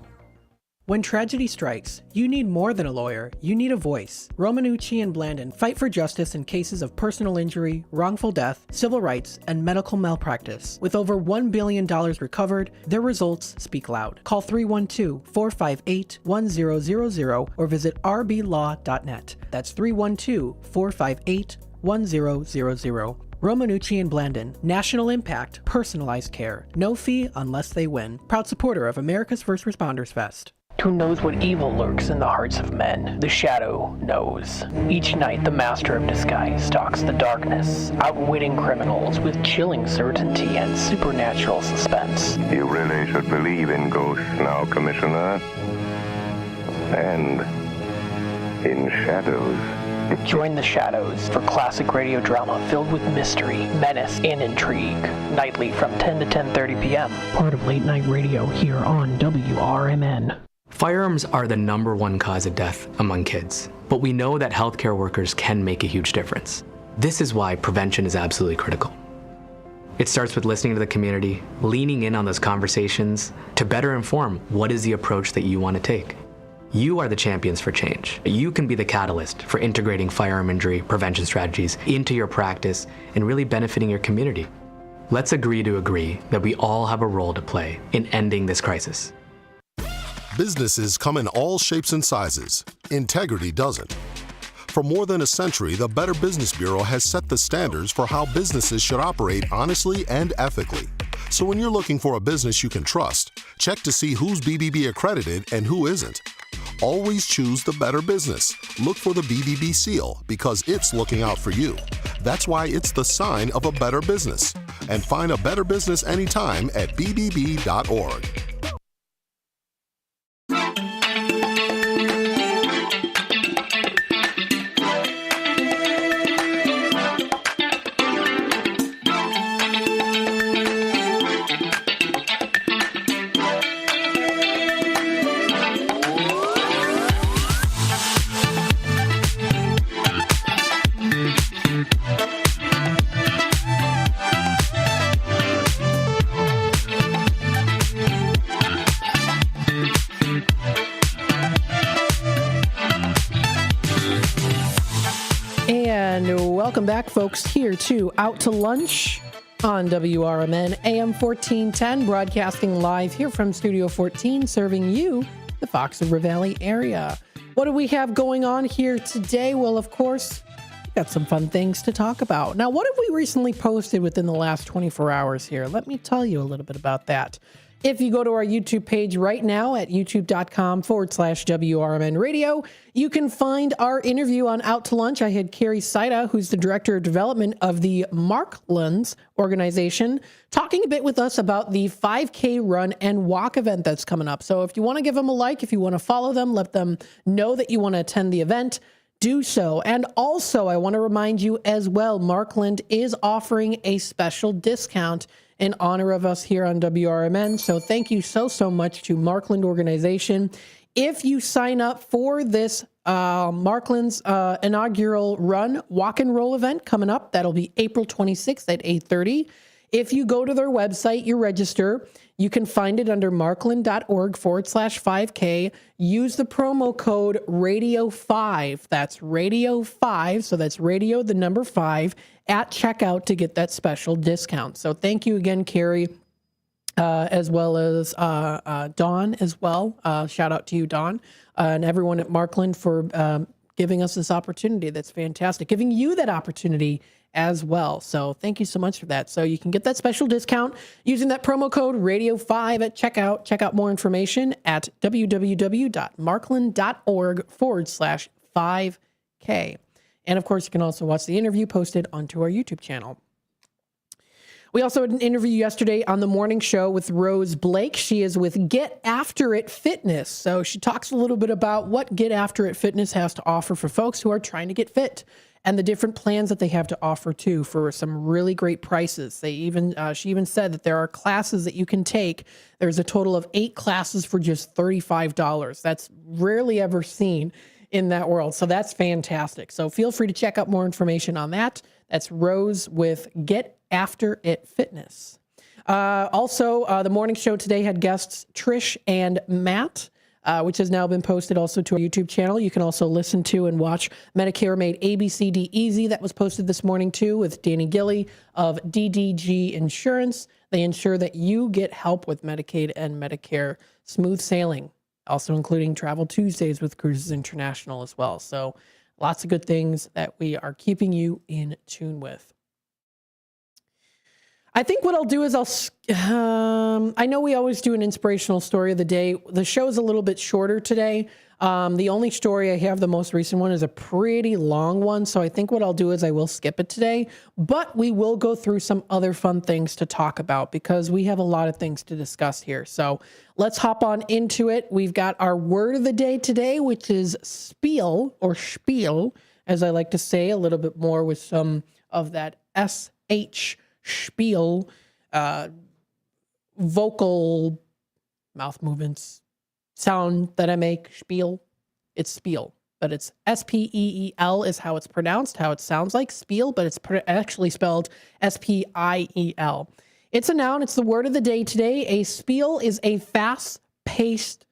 When tragedy strikes, you need more than a lawyer, you need a voice. Romanucci and Blandon fight for justice in cases of personal injury, wrongful death, civil rights, and medical malpractice. With over $1 billion recovered, their results speak loud. Call 312-458-1000 or visit rblaw.net. That's 312-458-1000. Romanucci and Blandon, national impact, personalized care. No fee unless they win. Proud supporter of America's First Responders Fest. Who knows what evil lurks in the hearts of men? The Shadow knows. Each night, the Master of Disguise stalks the darkness, outwitting criminals with chilling certainty and supernatural suspense. You really should believe in ghosts now, Commissioner. And in shadows. Join the Shadows for classic radio drama filled with mystery, menace, and intrigue. Nightly from 10 to 10:30 p.m. Part of late night radio here on WRMN. Firearms are the #1 cause of death among kids, but we know that healthcare workers can make a huge difference. This is why prevention is absolutely critical. It starts with listening to the community, leaning in on those conversations to better inform what is the approach that you want to take. You are the champions for change. You can be the catalyst for integrating firearm injury prevention strategies into your practice and really benefiting your community. Let's agree to agree that we all have a role to play in ending this crisis. Businesses come in all shapes and sizes. Integrity doesn't. For more than a century, the Better Business Bureau has set the standards for how businesses should operate honestly and ethically. So when you're looking for a business you can trust, check to see who's BBB accredited and who isn't. Always choose the better business. Look for the BBB seal because it's looking out for you. That's why it's the sign of a better business. And find a better business anytime at bbb.org. Welcome back, folks, here to Out to Lunch on WRMN AM 1410, broadcasting live here from Studio 14, serving you, the Fox River Valley area. What do we have going on here today? Well, of course, we've got some fun things to talk about. Now, what have we recently posted within the last 24 hours here? Let me tell you a little bit about that. If you go to our YouTube page right now at youtube.com/WRMN radio, you can find our interview on Out to Lunch. I had Carrie Saida, who's the Director of Development of the Marklands organization, talking a bit with us about the 5K run and walk event that's coming up. So if you want to give them a like, if you want to follow them, let them know that you want to attend the event, do so. And also, I want to remind you as well, Markland is offering a special discount in honor of us here on WRMN. So thank you so much to Markland organization. If you sign up for this Markland's inaugural run, walk and roll event coming up, that'll be April 26th at 8:30. If you go to their website, you register, you can find it under markland.org/5K. Use the promo code Radio5. That's Radio5. So that's radio, the number 5 at checkout to get that special discount. So thank you again, Carrie, as well as Dawn as well. Shout out to you, Dawn, and everyone at Markland for giving us this opportunity. That's fantastic. Giving you that opportunity as well. So thank you so much for that. So you can get that special discount using that promo code Radio5 at checkout. Check out more information at www.markland.org/5K. And of course, you can also watch the interview posted onto our YouTube channel. We also had an interview yesterday on the morning show with Rose Blake. She is with Get After It Fitness. So she talks a little bit about what Get After It Fitness has to offer for folks who are trying to get fit and the different plans that they have to offer too for some really great prices. They even she even said that there are classes that you can take. There's a total of 8 classes for just $35. That's rarely ever seen in that world. So that's fantastic. So feel free to check out more information on that. That's Rose with Get After It Fitness. Also, the morning show today had guests Trish and Matt, which has now been posted also to our YouTube channel. You can also listen to and watch Medicare Made ABCD Easy. That was posted this morning too with Danny Gilly of DDG Insurance. They ensure that you get help with Medicaid and Medicare smooth sailing, also including Travel Tuesdays with Cruises International as well. So lots of good things that we are keeping you in tune with. I think what I'll do is I know we always do an inspirational story of the day. The show is a little bit shorter today. The only story I have, the most recent one, is a pretty long one. So I think what I'll do is I will skip it today, but we will go through some other fun things to talk about because we have a lot of things to discuss here. So let's hop on into it. We've got our word of the day today, which is spiel or spiel. as I like to say, a little bit more with some of that SH spiel, vocal mouth movements sound that I make. Spiel. It's spiel, but it's S-P-E-E-L is how it's pronounced, how it sounds like spiel, but it's actually spelled S-P-I-E-L. It's a noun. It's the word of the day today. A spiel is a fast-paced,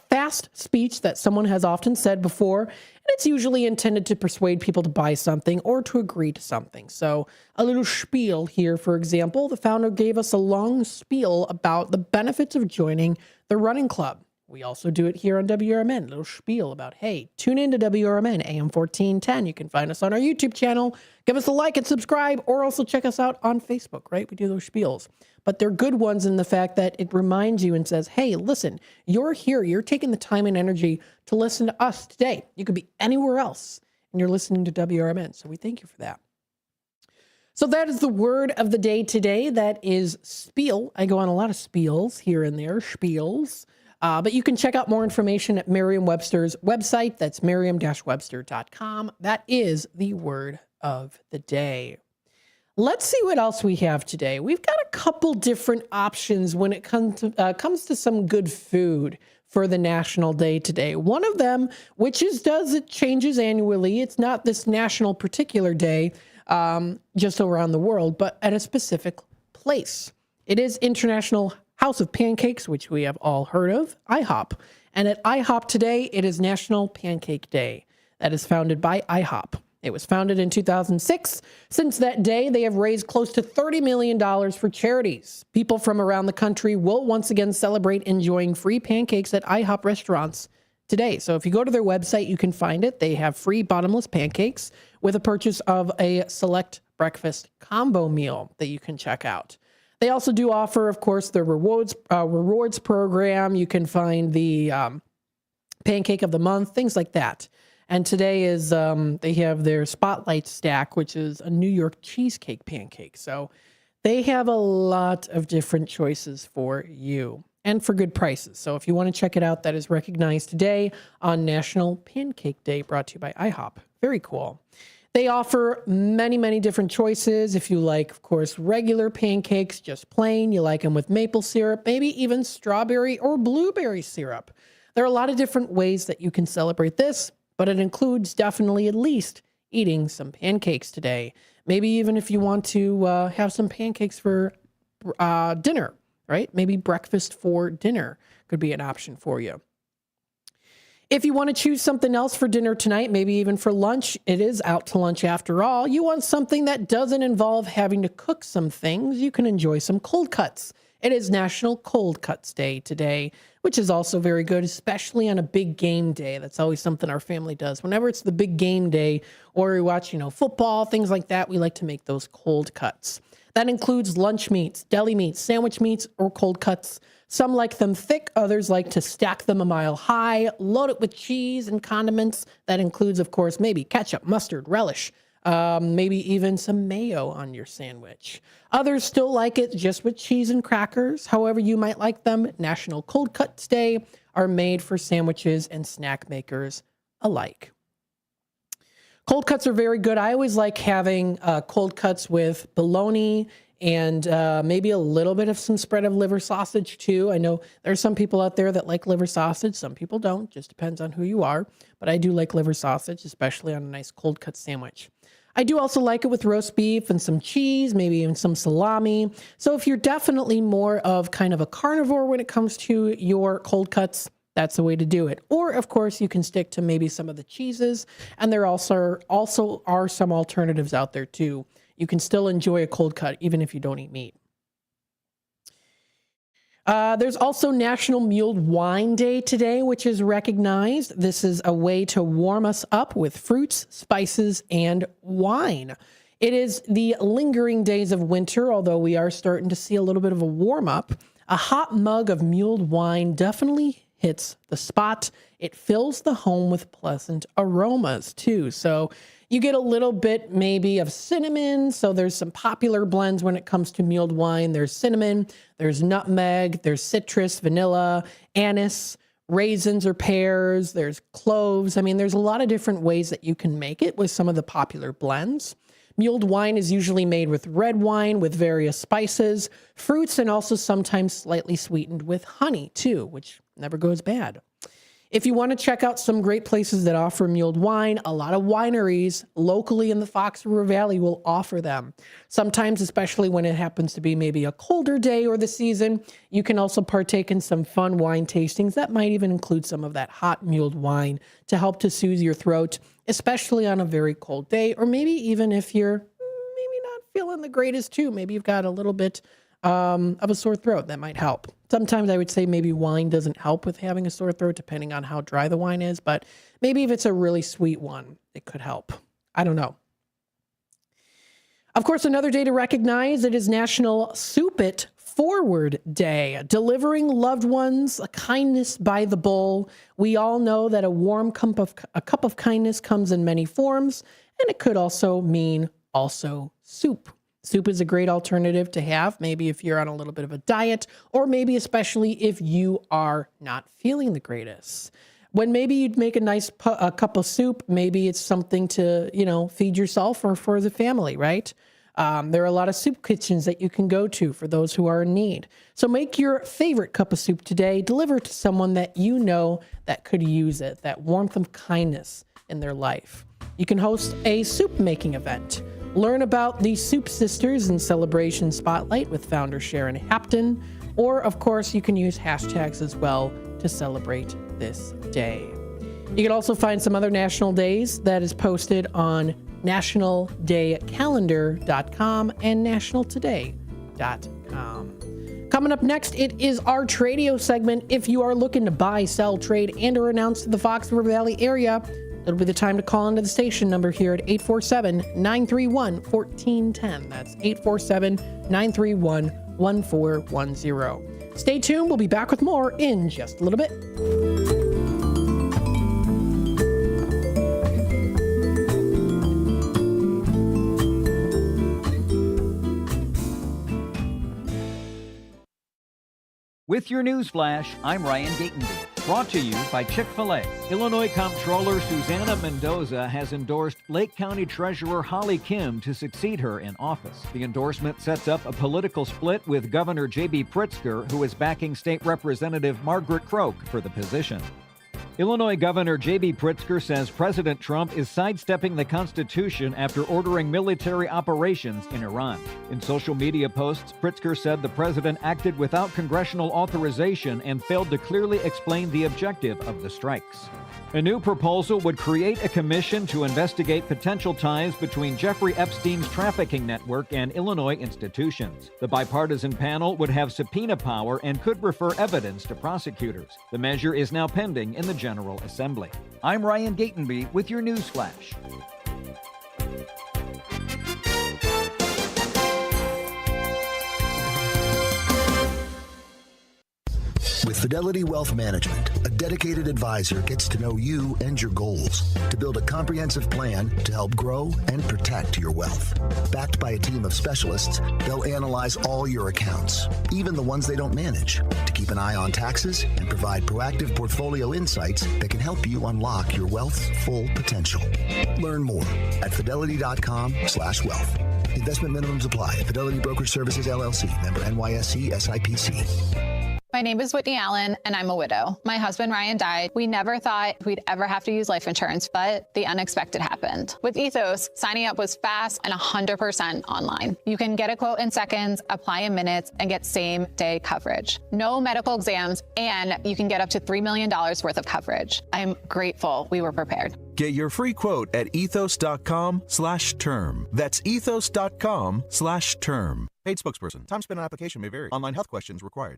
fast speech that someone has often said before, and it's usually intended to persuade people to buy something or to agree to something. So a little spiel here, for example, the founder gave us a long spiel about the benefits of joining the running club. We also do it here on WRMN, a little spiel about, hey, tune in to WRMN, AM 1410. You can find us on our YouTube channel. Give us a like and subscribe, or also check us out on Facebook, right? We do those spiels. But they're good ones in the fact that it reminds you and says, hey, listen, you're here. You're taking the time and energy to listen to us today. You could be anywhere else, and you're listening to WRMN. So we thank you for that. So that is the word of the day today. That is spiel. I go on a lot of spiels here and there, spiels. But you can check out more information at Merriam-Webster's website. That's merriam-webster.com. That is the word of the day. Let's see what else we have today. We've got a couple different options when it comes to some good food for the National Day today. One of them, which it changes annually. It's not this national particular day just around the world, but at a specific place. It is International House of Pancakes, which we have all heard of, IHOP. And at IHOP today, it is National Pancake Day. That is founded by IHOP. It was founded in 2006. Since that day, they have raised close to $30 million for charities. People from around the country will once again celebrate enjoying free pancakes at IHOP restaurants today. So if you go to their website, you can find it. They have free bottomless pancakes with a purchase of a select breakfast combo meal that you can check out. They also do offer, of course, the rewards program. You can find the pancake of the month, things like that. And today is they have their Spotlight Stack, which is a New York cheesecake pancake. So they have a lot of different choices for you and for good prices. So if you want to check it out, that is recognized today on National Pancake Day, brought to you by IHOP. Very cool. They offer many, many different choices. If you like, of course, regular pancakes, just plain, you like them with maple syrup, maybe even strawberry or blueberry syrup. There are a lot of different ways that you can celebrate this, but it includes definitely at least eating some pancakes today. Maybe even if you want to have some pancakes for dinner, right? Maybe breakfast for dinner could be an option for you. If you want to choose something else for dinner tonight, maybe even for lunch, it is out to lunch after all. You want something that doesn't involve having to cook some things. You can enjoy some cold cuts. It is National Cold Cuts Day today, which is also very good, especially on a big game day. That's always something our family does. Whenever it's the big game day or we watch, football, things like that, we like to make those cold cuts. That includes lunch meats, deli meats, sandwich meats, or cold cuts. Some like them thick, others like to stack them a mile high, load it with cheese and condiments. That includes, of course, maybe ketchup, mustard, relish, maybe even some mayo on your sandwich. Others still like it just with cheese and crackers. However you might like them, National Cold Cuts Day are made for sandwiches and snack makers alike. Cold cuts are very good. I always like having cold cuts with bologna and maybe a little bit of some spread of liver sausage too. I know there are some people out there that like liver sausage. Some people don't. Just depends on who you are. But I do like liver sausage, especially on a nice cold cut sandwich. I do also like it with roast beef and some cheese, maybe even some salami. So if you're definitely more of kind of a carnivore when it comes to your cold cuts, that's the way to do it. Or, of course, you can stick to maybe some of the cheeses. And there also are some alternatives out there too. You can still enjoy a cold cut even if you don't eat meat. There's also National Mulled Wine Day today, which is recognized. This is a way to warm us up with fruits, spices, and wine. It is the lingering days of winter, although we are starting to see a little bit of a warm up. A hot mug of mulled wine definitely hits the spot. It fills the home with pleasant aromas too. So you get a little bit maybe of cinnamon. So there's some popular blends when it comes to mulled wine. There's cinnamon, there's nutmeg, there's citrus, vanilla, anise, raisins or pears. There's cloves. I mean, there's a lot of different ways that you can make it with some of the popular blends. Mulled wine is usually made with red wine with various spices, fruits, and also sometimes slightly sweetened with honey too, which never goes bad. If you want to check out some great places that offer mulled wine, a lot of wineries locally in the Fox River Valley will offer them. Sometimes, especially when it happens to be maybe a colder day or the season, you can also partake in some fun wine tastings that might even include some of that hot mulled wine to help to soothe your throat, especially on a very cold day, or maybe even if you're maybe not feeling the greatest too. Maybe you've got a little bit of a sore throat. That might help. Sometimes I would say maybe wine doesn't help with having a sore throat, depending on how dry the wine is, but maybe if it's a really sweet one, it could help. I don't know. Of course, another day to recognize, it is National Soup It Forward Day, delivering loved ones a kindness by the bowl. We all know that a cup of kindness comes in many forms, and it could also mean soup. Soup is a great alternative to have, maybe if you're on a little bit of a diet, or maybe especially if you are not feeling the greatest. When maybe you'd make a nice cup of soup, maybe it's something to, feed yourself or for the family, right? There are a lot of soup kitchens that you can go to for those who are in need. So make your favorite cup of soup today, deliver it to someone that you know that could use it, that warmth of kindness in their life. You can host a soup making event. Learn about the Soup Sisters in Celebration Spotlight with founder Sharon Hapton. Or, of course, you can use hashtags as well to celebrate this day. You can also find some other national days that is posted on nationaldaycalendar.com and nationaltoday.com. Coming up next, it is our Tradio segment. If you are looking to buy, sell, trade, and or announce to the Fox River Valley area, it'll be the time to call into the station number here at 847-931-1410. That's 847-931-1410. Stay tuned. We'll be back with more in just a little bit. With your news flash, I'm Ryan Gatenby. Brought to you by Chick-fil-A. Illinois Comptroller Susanna Mendoza has endorsed Lake County Treasurer Holly Kim to succeed her in office. The endorsement sets up a political split with Governor J.B. Pritzker, who is backing State Representative Margaret Croak for the position. Illinois Governor J.B. Pritzker says President Trump is sidestepping the Constitution after ordering military operations in Iran. In social media posts, Pritzker said the president acted without congressional authorization and failed to clearly explain the objective of the strikes. A new proposal would create a commission to investigate potential ties between Jeffrey Epstein's trafficking network and Illinois institutions. The bipartisan panel would have subpoena power and could refer evidence to prosecutors. The measure is now pending in the General Assembly. I'm Ryan Gatenby with your news flash. With Fidelity Wealth Management, a dedicated advisor gets to know you and your goals to build a comprehensive plan to help grow and protect your wealth. Backed by a team of specialists, they'll analyze all your accounts, even the ones they don't manage, to keep an eye on taxes and provide proactive portfolio insights that can help you unlock your wealth's full potential. Learn more at fidelity.com/wealth. Investment minimums apply. Fidelity Brokerage Services, LLC. Member NYSE SIPC. My name is Whitney Allen, and I'm a widow. My husband, Ryan, died. We never thought we'd ever have to use life insurance, but the unexpected happened. With Ethos, signing up was fast and 100% online. You can get a quote in seconds, apply in minutes, and get same-day coverage. No medical exams, and you can get up to $3 million worth of coverage. I'm grateful we were prepared. Get your free quote at ethos.com/term. That's ethos.com/term. Paid spokesperson. Time spent on application may vary. Online health questions required.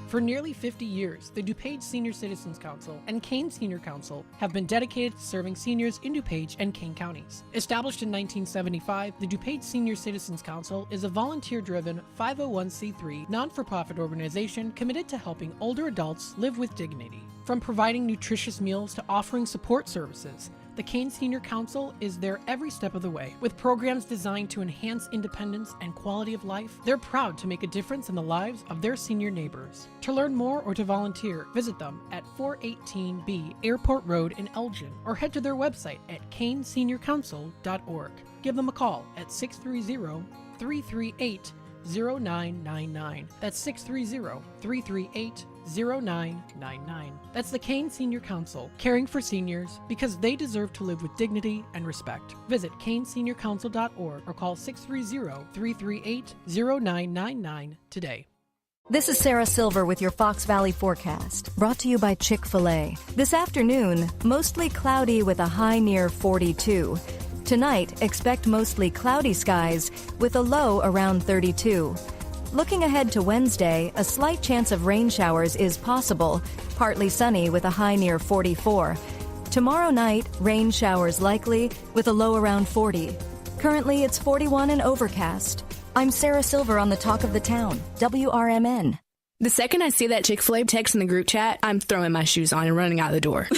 For nearly 50 years, the DuPage Senior Citizens Council and Kane Senior Council have been dedicated to serving seniors in DuPage and Kane counties. Established in 1975, the DuPage Senior Citizens Council is a volunteer-driven 501c3 non-for-profit organization committed to helping older adults live with dignity. From providing nutritious meals to offering support services, the Kane Senior Council is there every step of the way. With programs designed to enhance independence and quality of life, they're proud to make a difference in the lives of their senior neighbors. To learn more or to volunteer, visit them at 418B Airport Road in Elgin or head to their website at caneseniorcouncil.org. Give them a call at 630-338-0999. That's 630-338-0999. That's the Kane Senior Council, caring for seniors because they deserve to live with dignity and respect. Visit caneseniorcouncil.org or call 630-338-0999 today. This is Sarah Silver with your Fox Valley forecast, brought to you by Chick-fil-A. This afternoon, mostly cloudy with a high near 42. Tonight, expect mostly cloudy skies with a low around 32. Looking ahead to Wednesday, a slight chance of rain showers is possible, partly sunny with a high near 44. Tomorrow night, rain showers likely with a low around 40. Currently, it's 41 and overcast. I'm Sarah Silver on the Talk of the Town, WRMN. The second I see that Chick-fil-A text in the group chat, I'm throwing my shoes on and running out the door.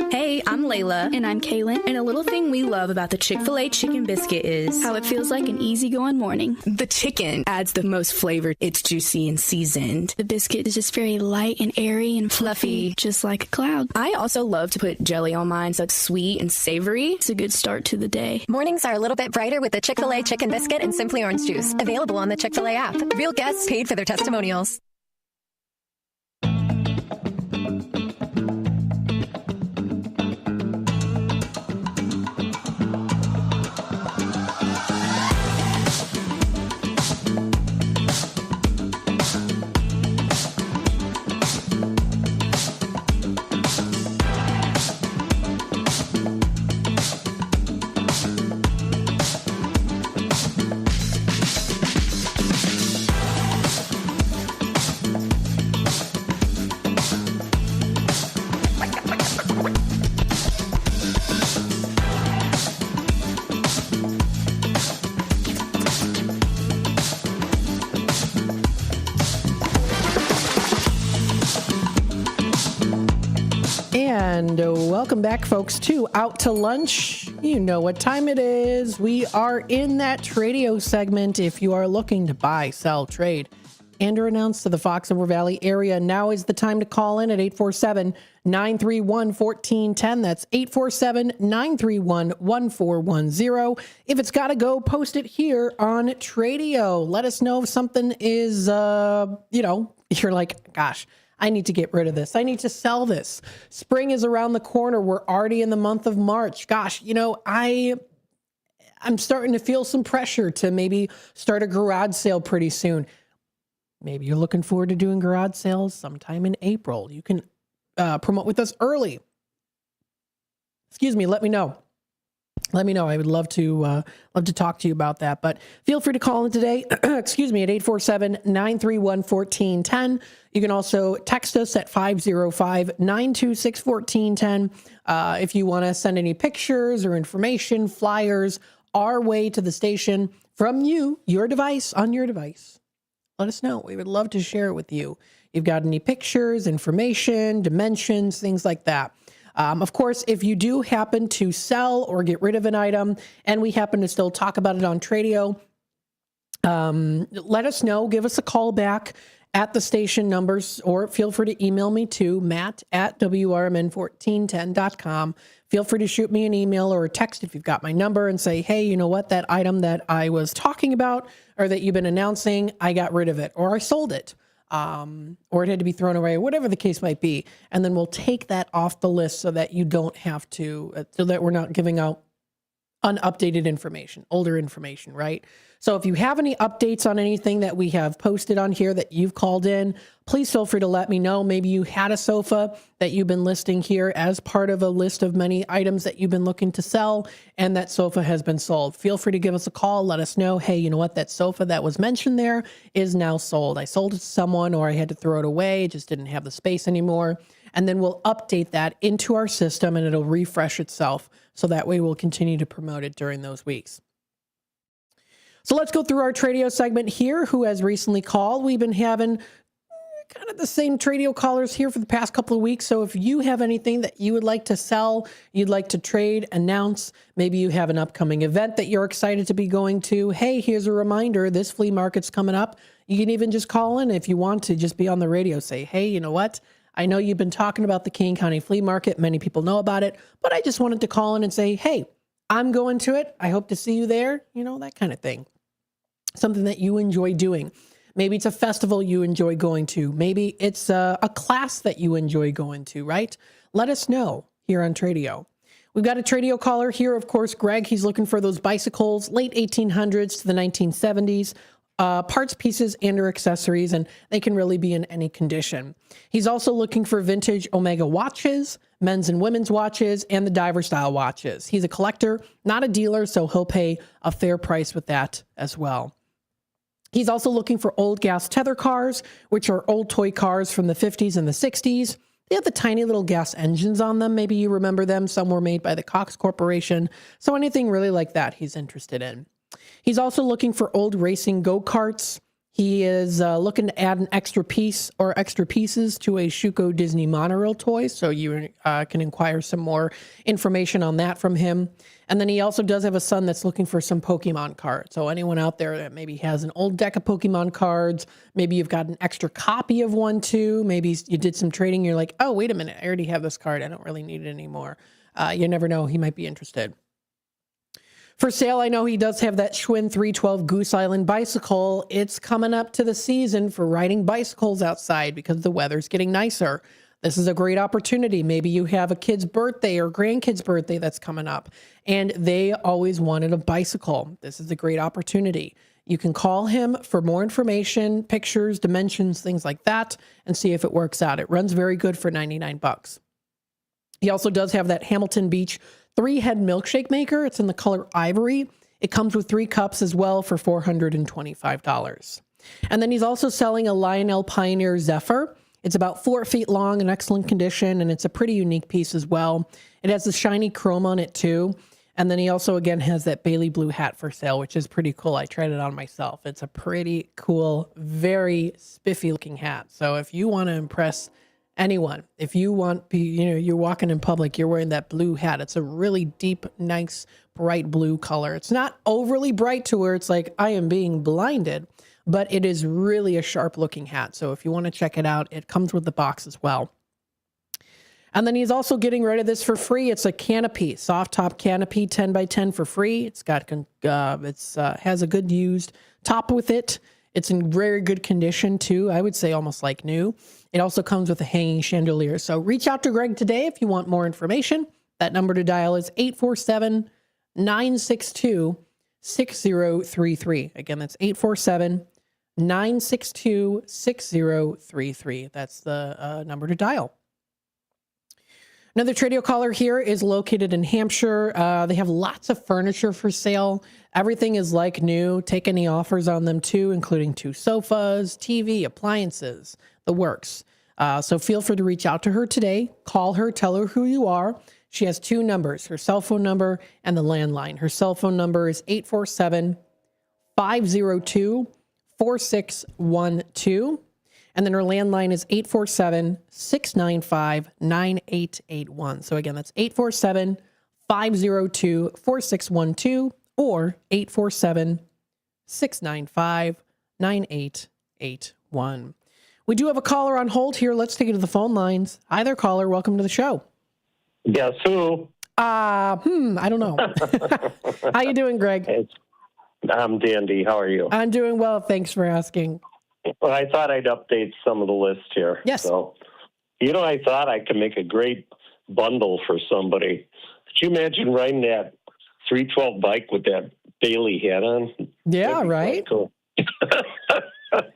Hey, I'm Layla. And I'm Kaylin. And a little thing we love about the Chick-fil-A chicken biscuit is how it feels like an easygoing morning. The chicken adds the most flavor. It's juicy and seasoned. The biscuit is just very light and airy and fluffy, just like a cloud. I also love to put jelly on mine so it's sweet and savory. It's a good start to the day. Mornings are a little bit brighter with the Chick-fil-A chicken biscuit and Simply Orange Juice. Available on the Chick-fil-A app. Real guests paid for their testimonials. And welcome back, folks, to Out to Lunch. You know what time it is. We are in that Tradio segment. If you are looking to buy, sell, trade, and or announce to the Fox River Valley area, now is the time to call in at 847-931-1410. That's 847-931-1410. If it's got to go, post it here on Tradio. Let us know if something is, you're like, gosh, I need to get rid of this. I need to sell this. Spring is around the corner. We're already in the month of March. Gosh, I'm starting to feel some pressure to maybe start a garage sale pretty soon. Maybe you're looking forward to doing garage sales sometime in April. You can promote with us early. Let me know. Let me know. I would love to talk to you about that. But feel free to call in today. At 847-931-1410. You can also text us at 505-926-1410. If you want to send any pictures or information, flyers our way to the station from you, your device, on your device, let us know. We would love to share it with you. You've got any pictures, information, dimensions, things like that. Of course, if you do happen to sell or get rid of an item and we happen to still talk about it on Tradio, let us know. Give us a call back at the station numbers, or feel free to email me to matt@WRMN1410.com. Feel free to shoot me an email or a text if you've got my number and say, hey, you know what, that item that I was talking about or that you've been announcing, I got rid of it or I sold it. Or it had to be thrown away, whatever the case might be. And then we'll take that off the list so that you don't have to, so that we're not giving out unupdated information, older information, right? So if you have any updates on anything that we have posted on here that you've called in, please feel free to let me know. Maybe you had a sofa that you've been listing here as part of a list of many items that you've been looking to sell, and that sofa has been sold. Feel free to give us a call. Let us know, hey, you know what? That sofa that was mentioned there is now sold. I sold it to someone, or I had to throw it away. It just didn't have the space anymore. And then we'll update that into our system and it'll refresh itself. So that way we'll continue to promote it during those weeks. So let's go through our Tradio segment here. Who has recently called? We've been having kind of the same Tradio callers here for the past couple of weeks. So if you have anything that you would like to sell, you'd like to trade, announce, maybe you have an upcoming event that you're excited to be going to. Hey, here's a reminder, this flea market's coming up. You can even just call in if you want to just be on the radio. Say, hey, you know what? I know you've been talking about the Kane County Flea Market. Many people know about it, but I just wanted to call in and say, hey, I'm going to it. I hope to see you there. You know, that kind of thing. Something that you enjoy doing. Maybe it's a festival you enjoy going to. Maybe it's a class that you enjoy going to, right? Let us know here on Tradio. We've got a Tradio caller here, of course, Greg. He's looking for those bicycles, late 1800s to the 1970s, parts, pieces, and or accessories, and they can really be in any condition. He's also looking for vintage Omega watches, men's and women's watches, and the diver style watches. He's a collector, not a dealer, so he'll pay a fair price with that as well. He's also looking for old gas tether cars, which are old toy cars from the 50s and the 60s. They have the tiny little gas engines on them. Maybe you remember them. Some were made by the Cox Corporation. So anything really like that he's interested in. He's also looking for old racing go-karts. He is looking to add an extra piece or extra pieces to a Schuco Disney monorail toy. So you can inquire some more information on that from him. And then he also does have a son that's looking for some Pokemon cards. So anyone out there that maybe has an old deck of Pokemon cards, maybe you've got an extra copy of one too. Maybe you did some trading. You're like, oh, wait a minute. I already have this card. I don't really need it anymore. You never know. He might be interested. For sale, I know he does have that Schwinn 312 Goose Island bicycle. It's coming up to the season for riding bicycles outside because the weather's getting nicer. This is a great opportunity. Maybe you have a kid's birthday or grandkid's birthday that's coming up, and they always wanted a bicycle. This is a great opportunity. You can call him for more information, pictures, dimensions, things like that, and see if it works out. It runs very good for $99. He also does have that Hamilton Beach 3-head milkshake maker. It's in the color ivory. It comes with 3 cups as well for $425. And then he's also selling a Lionel Pioneer Zephyr. It's about 4 feet long, in excellent condition, and it's a pretty unique piece as well. It has the shiny chrome on it too. And then he also, again, has that Bailey blue hat for sale, which is pretty cool. I tried it on myself. It's a pretty cool, very spiffy looking hat. So if you want to impress anyone, if you want, you're walking in public, you're wearing that blue hat. It's a really deep, nice, bright blue color. It's not overly bright to where it's like, I am being blinded, but it is really a sharp looking hat. So if you want to check it out, it comes with the box as well. And then he's also getting rid of this for free. It's a canopy, soft top canopy, 10 by 10 for free. It's got, has a good used top with it. It's in very good condition too. I would say almost like new. It also comes with a hanging chandelier. So reach out to Greg today if you want more information. That number to dial is 847-962-6033. Again, that's 847-962-6033. That's the number to dial. Another Tradio caller here is located in Hampshire. They have lots of furniture for sale. Everything is like new. Take any offers on them too, including 2 sofas, TV, appliances, the works. So feel free to reach out to her today. Call her, tell her who you are. She has 2 numbers, her cell phone number and the landline. Her cell phone number is 847-502-4612. And then her landline is 847-695-9881. So again, that's 847-502-4612 or 847-695-9881. We do have a caller on hold here. Let's take it to the phone lines. Hi there, caller. Welcome to the show. Guess who? I don't know. How you doing, Greg? I'm dandy. How are you? I'm doing well. Thanks for asking. Well, I thought I'd update some of the list here. Yes. So, I thought I could make a great bundle for somebody. Could you imagine riding that 312 bike with that Bailey hat on? Yeah, right? Cool.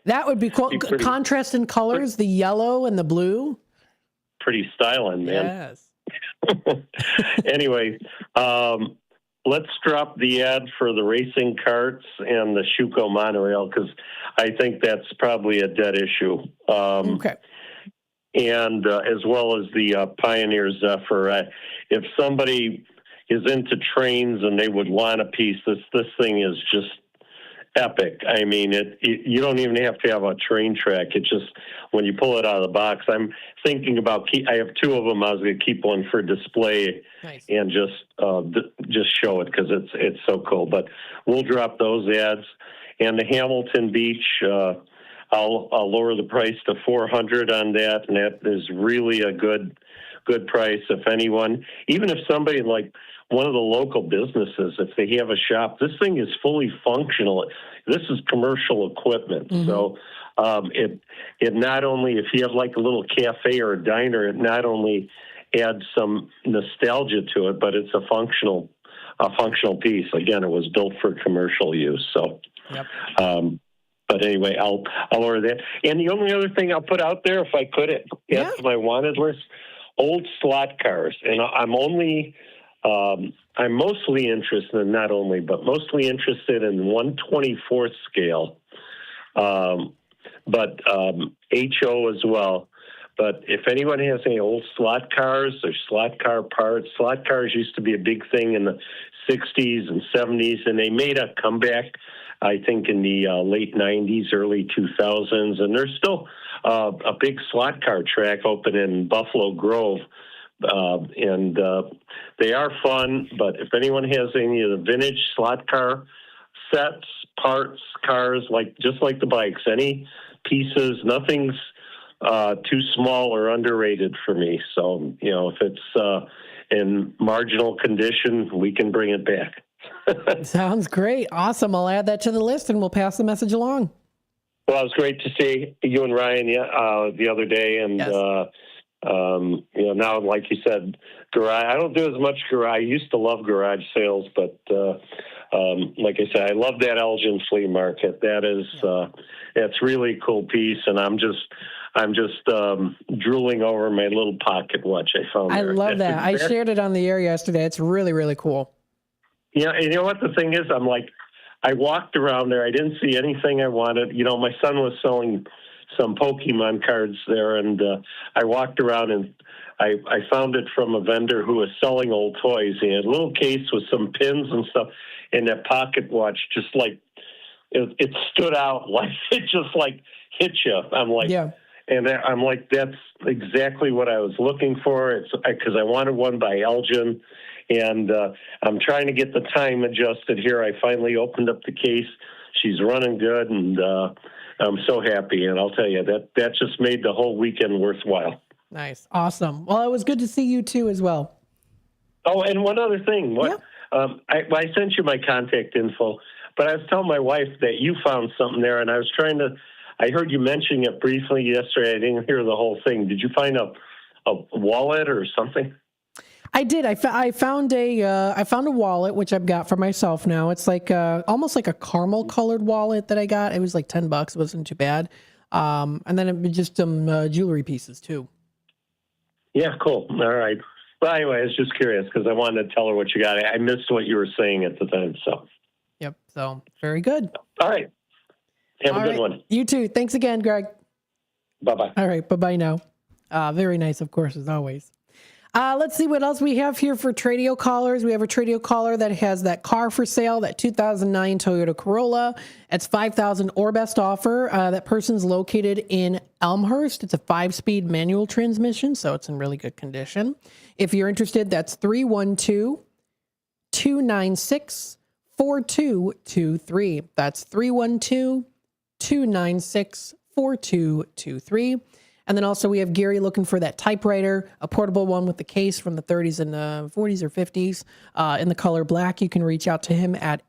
That would be cool. Contrast in colors, the yellow and the blue. Pretty styling, man. Yes. Anyway, let's drop the ad for the racing carts and the Schuco monorail because I think that's probably a dead issue. Okay. And as well as the Pioneer Zephyr. If somebody is into trains and they would want a piece, this thing is just epic. I mean, you don't even have to have a train track. It's just when you pull it out of the box. I'm thinking about I have 2 of them. I was going to keep one for display and just show it because it's so cool. But we'll drop those ads. And the Hamilton Beach, I'll lower the price to $400 on that, and that is really a good price. If anyone, even if somebody like one of the local businesses, if they have a shop, this thing is fully functional. This is commercial equipment. Mm-hmm. So it not only, if you have like a little cafe or a diner, it not only adds some nostalgia to it, but it's a functional piece. Again, it was built for commercial use. So, yep. But anyway, I'll order that. And the only other thing I'll put out there, if I could, add to my wanted list, old slot cars. And I'm mostly interested, not only, but mostly interested in 1/24th scale, but HO as well. But if anyone has any old slot cars or slot car parts, slot cars used to be a big thing in the 60s and 70s, and they made a comeback, I think, in the late 90s, early 2000s. And there's still a big slot car track open in Buffalo Grove. And they are fun, but if anyone has any of the vintage slot car sets, parts, cars, just like the bikes, any pieces, nothing's too small or underrated for me. So, if it's in marginal condition, we can bring it back. Sounds great. Awesome. I'll add that to the list and we'll pass the message along. Well, it was great to see you and Ryan the other day. And, yes. Now, like you said, garage, I don't do as much garage. I used to love garage sales, but like I said, I love that Elgin flea market. That is, it's really a cool piece. And I'm just drooling over my little pocket watch I found. I love that. I shared it on the air yesterday. It's really, really cool. Yeah, and you know what the thing is? I walked around there. I didn't see anything I wanted. My son was selling some Pokemon cards there, and I walked around and I found it from a vendor who was selling old toys. He had a little case with some pins and stuff, and that pocket watch just it stood out, it just hit you. I'm like, yeah. And I'm like, that's exactly what I was looking for. It's because I wanted one by Elgin. And I'm trying to get the time adjusted here. I finally opened up the case. She's running good, and I'm so happy. And I'll tell you, that just made the whole weekend worthwhile. Nice. Awesome. Well, it was good to see you, too, as well. Oh, and one other thing. I sent you my contact info, but I was telling my wife that you found something there, and I heard you mentioning it briefly yesterday. I didn't hear the whole thing. Did you find a wallet or something? I did. I found a wallet, which I've got for myself now. It's almost like a caramel colored wallet that I got. It was like $10. It wasn't too bad. And then it was just some jewelry pieces too. Yeah, cool. All right. Well, anyway, I was just curious because I wanted to tell her what you got. I missed what you were saying at the time. So. Yep. So very good. All right. Have a good one. You too. Thanks again, Greg. Bye-bye. All right. Bye-bye now. Very nice, of course, as always. Let's see what else we have here for Tradio callers. We have a Tradio caller that has that car for sale, that 2009 Toyota Corolla. It's $5,000 or best offer. That person's located in Elmhurst. It's a 5-speed manual transmission, so it's in really good condition. If you're interested, that's 312-296-4223. That's 312-296-4223. And then also we have Gary looking for that typewriter, a portable one with the case from the 30s and 40s or 50s in the color black. You can reach out to him at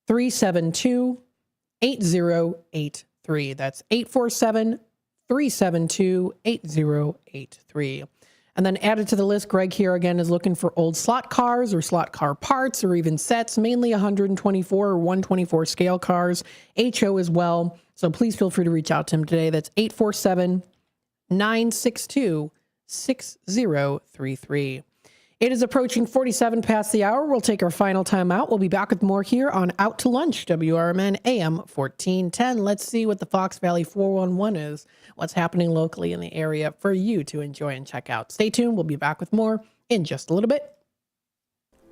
847-372-8083. That's 847-372-8083. And then added to the list, Greg here again is looking for old slot cars or slot car parts or even sets, mainly 124 or 124 scale cars, HO as well. So please feel free to reach out to him today. That's 847-962-6033. It is approaching 47 past the hour. We'll take our final time out. We'll be back with more here on Out to Lunch, WRMN AM 1410. Let's see what the Fox Valley 411 is, what's happening locally in the area for you to enjoy and check out. Stay tuned. We'll be back with more in just a little bit.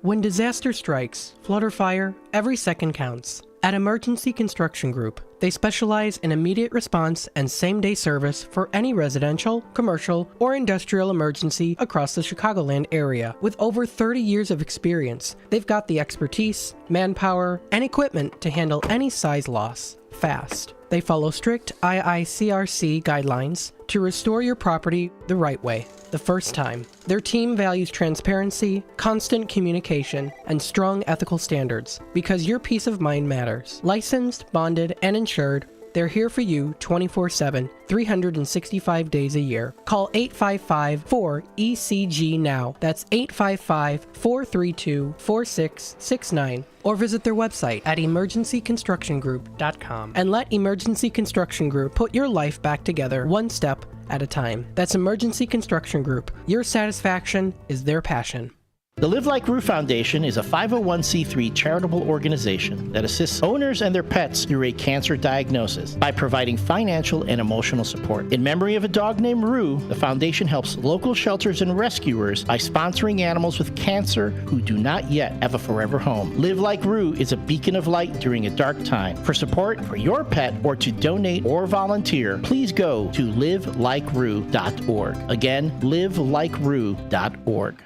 When disaster strikes, flood or fire, every second counts. At Emergency Construction Group, they specialize in immediate response and same-day service for any residential, commercial, or industrial emergency across the Chicagoland area. With over 30 years of experience, they've got the expertise, manpower, and equipment to handle any size loss fast. They follow strict IICRC guidelines to restore your property the right way, the first time. Their team values transparency, constant communication, and strong ethical standards because your peace of mind matters. Licensed, bonded, and insured, they're here for you 24/7, 365 days a year. Call 855-4ECG now. That's 855-432-4669. Or visit their website at emergencyconstructiongroup.com and let Emergency Construction Group put your life back together one step at a time. That's Emergency Construction Group. Your satisfaction is their passion. The Live Like Roo Foundation is a 501c3 charitable organization that assists owners and their pets through a cancer diagnosis by providing financial and emotional support. In memory of a dog named Roo, the foundation helps local shelters and rescuers by sponsoring animals with cancer who do not yet have a forever home. Live Like Roo is a beacon of light during a dark time. For support for your pet or to donate or volunteer, please go to livelikeRoo.org. Again, livelikeRoo.org.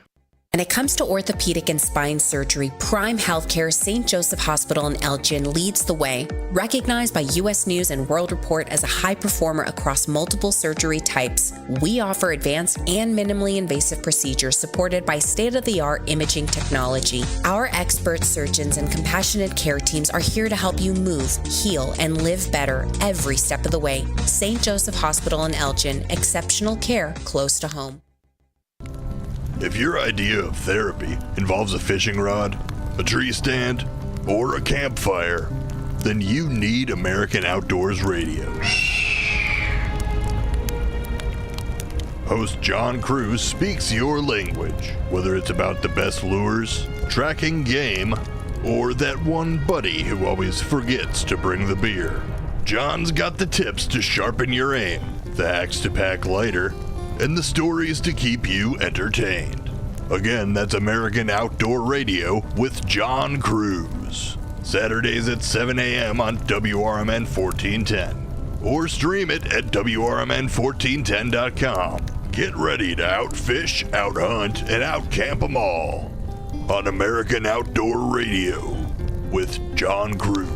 When it comes to orthopedic and spine surgery, Prime Healthcare St. Joseph Hospital in Elgin leads the way. Recognized by U.S. News and World Report as a high performer across multiple surgery types, we offer advanced and minimally invasive procedures supported by state-of-the-art imaging technology. Our expert surgeons and compassionate care teams are here to help you move, heal, and live better every step of the way. St. Joseph Hospital in Elgin, exceptional care close to home. If your idea of therapy involves a fishing rod, a tree stand, or a campfire, then you need American Outdoors Radio. Host John Cruz speaks your language, whether it's about the best lures, tracking game, or that one buddy who always forgets to bring the beer. John's got the tips to sharpen your aim, the hacks to pack lighter, and the stories to keep you entertained. Again, that's American Outdoor Radio with John Cruz. Saturdays at 7 a.m. on WRMN 1410. Or stream it at WRMN1410.com. Get ready to outfish, outhunt, and outcamp 'em all on American Outdoor Radio with John Cruz.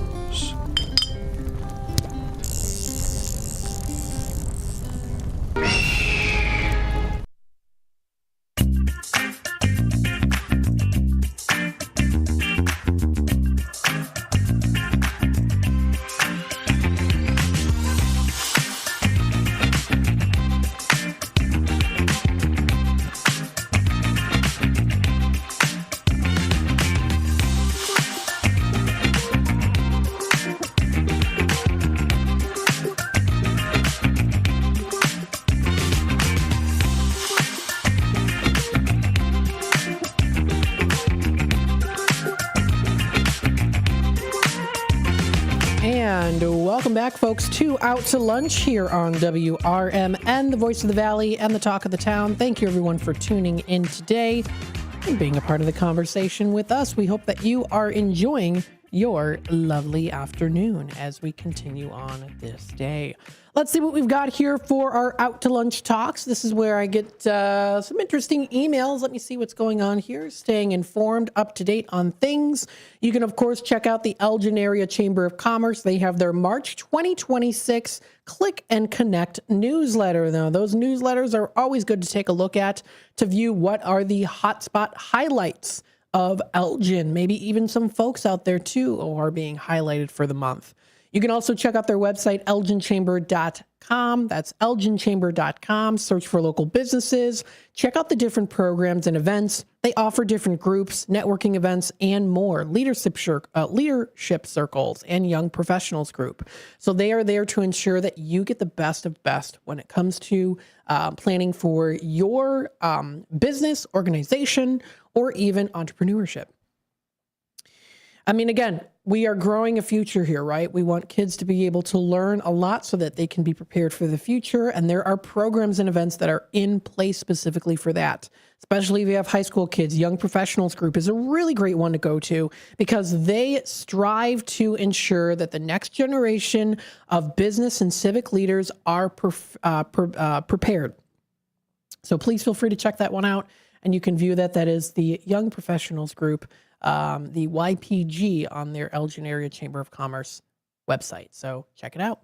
Welcome back, folks, to Out to Lunch here on WRMN, the voice of the valley and the talk of the town. Thank you, everyone, for tuning in today and being a part of the conversation with us. We hope that you are enjoying your lovely afternoon as we continue on this day. Let's see what we've got here for our Out to Lunch talks. This is where I get some interesting emails. Let me see what's going on here. Staying informed, up to date on things. You can, of course, check out the Elgin Area Chamber of Commerce. They have their March 2026 Click and Connect newsletter. Now, those newsletters are always good to take a look at to view what are the hotspot highlights of Elgin. Maybe even some folks out there, too, who are being highlighted for the month. You can also check out their website, elginchamber.com. That's elginchamber.com. Search for local businesses. Check out the different programs and events. They offer different groups, networking events, and more. Leadership circles and young professionals group. So they are there to ensure that you get the best of best when it comes to planning for your business, organization, or even entrepreneurship. I mean, again, we are growing a future here, right? We want kids to be able to learn a lot so that they can be prepared for the future. And there are programs and events that are in place specifically for that. Especially if you have high school kids. Young Professionals Group is a really great one to go to because they strive to ensure that the next generation of business and civic leaders are prepared. So please feel free to check that one out. And you can view that. That is the Young Professionals Group, the YPG, on their Elgin Area Chamber of Commerce website. So check it out.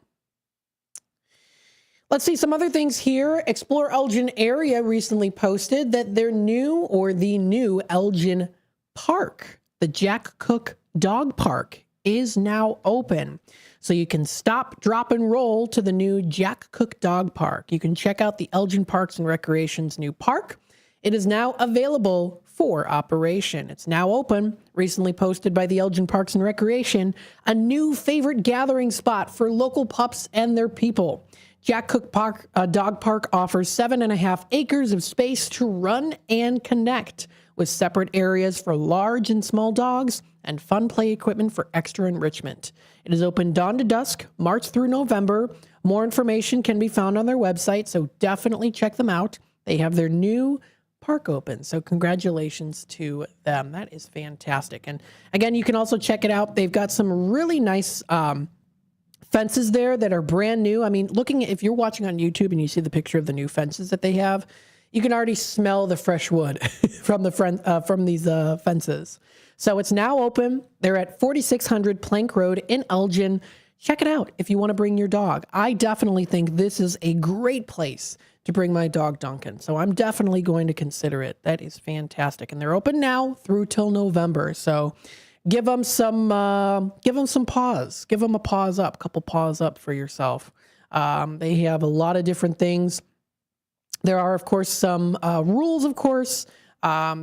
Let's see some other things here. Explore Elgin Area recently posted that the new Elgin Park, the Jack Cook Dog Park, is now open. So you can stop, drop, and roll to the new Jack Cook Dog Park. You can check out the Elgin Parks and Recreation's new park. It is now available for operation. It's now open. Recently posted by the Elgin Parks and Recreation, a new favorite gathering spot for local pups and their people. Jack Cook Park, Dog Park offers 7.5 acres of space to run and connect, with separate areas for large and small dogs and fun play equipment for extra enrichment. It is open dawn to dusk, March through November. More information can be found on their website, so definitely check them out. They have their new park open, so congratulations to them. That is fantastic. And again, you can also check it out. They've got some really nice fences there that are brand new. I mean, if you're watching on YouTube and you see the picture of the new fences that they have, you can already smell the fresh wood from these fences. So it's now open. They're at 4600 Plank Road in Elgin. Check it out if you want to bring your dog. I definitely think this is a great place to bring my dog Duncan. So I'm definitely going to consider it. That is fantastic. And they're open now through till November. So give them some pause. Give them a couple paws up for yourself. They have a lot of different things. There are, of course, some rules, of course.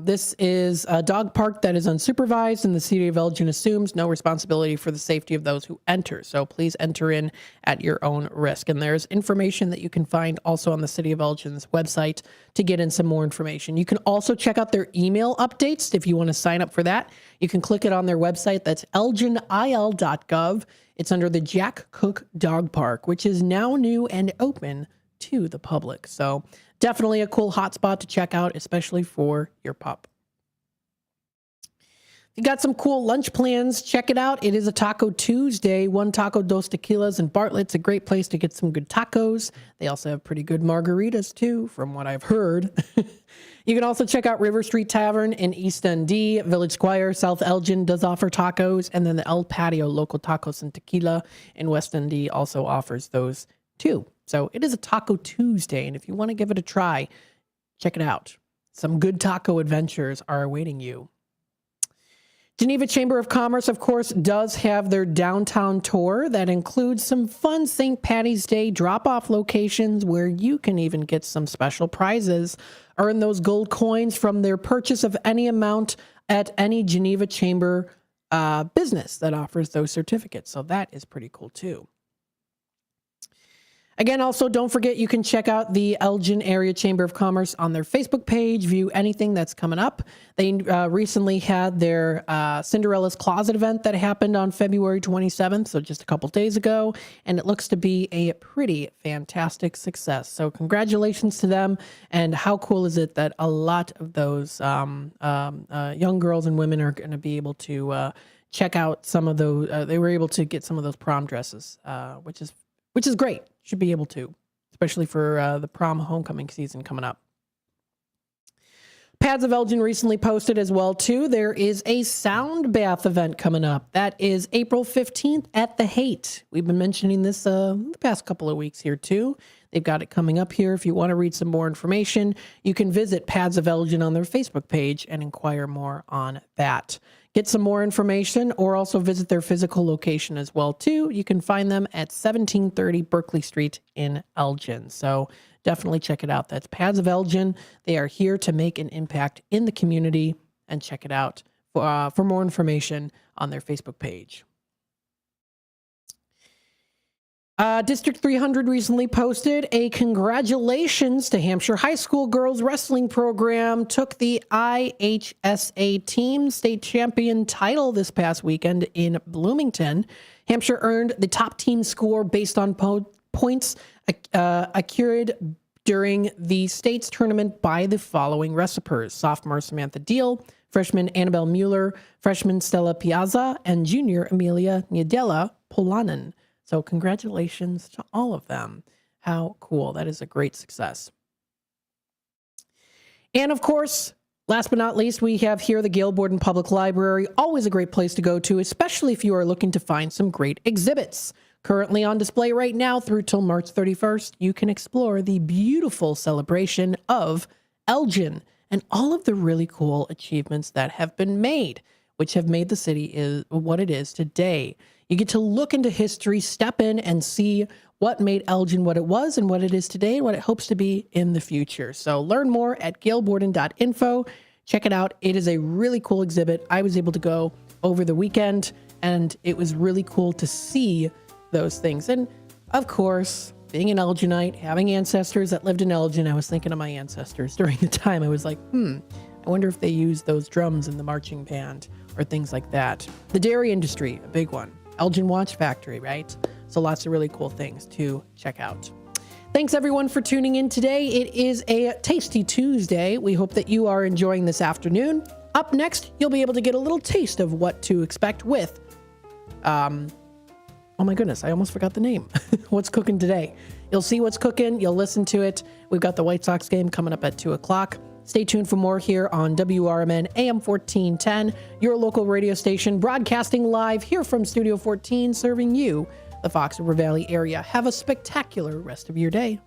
This is a dog park that is unsupervised, and the City of Elgin assumes no responsibility for the safety of those who enter. So please enter in at your own risk. And there's information that you can find also on the City of Elgin's website to get in some more information. You can also check out their email updates if you want to sign up for that. You can click it on their website. That's elginil.gov. It's under the Jack Cook Dog Park, which is now new and open to the public. So definitely a cool hotspot to check out, especially for your pup. If you got some cool lunch plans, check it out. It is a Taco Tuesday. One Taco, Dos Tequilas in Bartlett. It's a great place to get some good tacos. They also have pretty good margaritas too, from what I've heard. You can also check out River Street Tavern in East Dundee. Village Squire, South Elgin does offer tacos. And then the El Patio Local Tacos and Tequila in West Dundee also offers those too. So it is a Taco Tuesday, and if you want to give it a try, check it out. Some good taco adventures are awaiting you. Geneva Chamber of Commerce, of course, does have their downtown tour that includes some fun St. Patty's Day drop-off locations where you can even get some special prizes. Earn those gold coins from their purchase of any amount at any Geneva Chamber business that offers those certificates. So that is pretty cool, too. Again, also, don't forget, you can check out the Elgin Area Chamber of Commerce on their Facebook page, view anything that's coming up. They recently had their Cinderella's Closet event that happened on February 27th, so just a couple days ago, and it looks to be a pretty fantastic success. So congratulations to them, and how cool is it that a lot of those young girls and women are going to be able to check out some of those, they were able to get some of those prom dresses, which is great. Should be able to, especially for the prom homecoming season coming up. Pads of Elgin recently posted as well, too. There is a sound bath event coming up. That is April 15th at the Haight. We've been mentioning this the past couple of weeks here, too. They've got it coming up here. If you want to read some more information, you can visit Pads of Elgin on their Facebook page and inquire more on that. Get some more information or also visit their physical location as well, too. You can find them at 1730 Berkeley Street in Elgin. So definitely check it out. That's Pads of Elgin. They are here to make an impact in the community, and check it out for more information on their Facebook page. District 300 recently posted a congratulations to Hampshire High School girls wrestling program took the IHSA team state champion title this past weekend in Bloomington. Hampshire earned the top team score based on points accrued during the state's tournament by the following recipers: sophomore Samantha Deal, freshman Annabelle Mueller, freshman Stella Piazza, and junior Amelia Niedela Polanen. So congratulations to all of them. How cool. That is a great success. And of course, last but not least, we have here the Gail Borden Public Library. Always a great place to go to, especially if you are looking to find some great exhibits. Currently on display right now through till March 31st, you can explore the beautiful celebration of Elgin and all of the really cool achievements that have been made, which have made the city what it is today. You get to look into history, step in and see what made Elgin what it was and what it is today and what it hopes to be in the future. So learn more at gailborden.info. Check it out. It is a really cool exhibit. I was able to go over the weekend and it was really cool to see those things. And of course, being an Elginite, having ancestors that lived in Elgin, I was thinking of my ancestors during the time. I was like, I wonder if they used those drums in the marching band or things like that. The dairy industry, a big one. Elgin Watch Factory, right? So lots of really cool things to check out. Thanks everyone for tuning in today. It is a Tasty Tuesday. We hope that you are enjoying this afternoon. Up next, you'll be able to get a little taste of what to expect with, oh my goodness, I almost forgot the name. What's cooking today? You'll see what's cooking. You'll listen to it. We've got the White Sox game coming up at 2 o'clock. Stay tuned for more here on WRMN AM 1410, your local radio station, broadcasting live here from Studio 14, serving you, the Fox River Valley area. Have a spectacular rest of your day.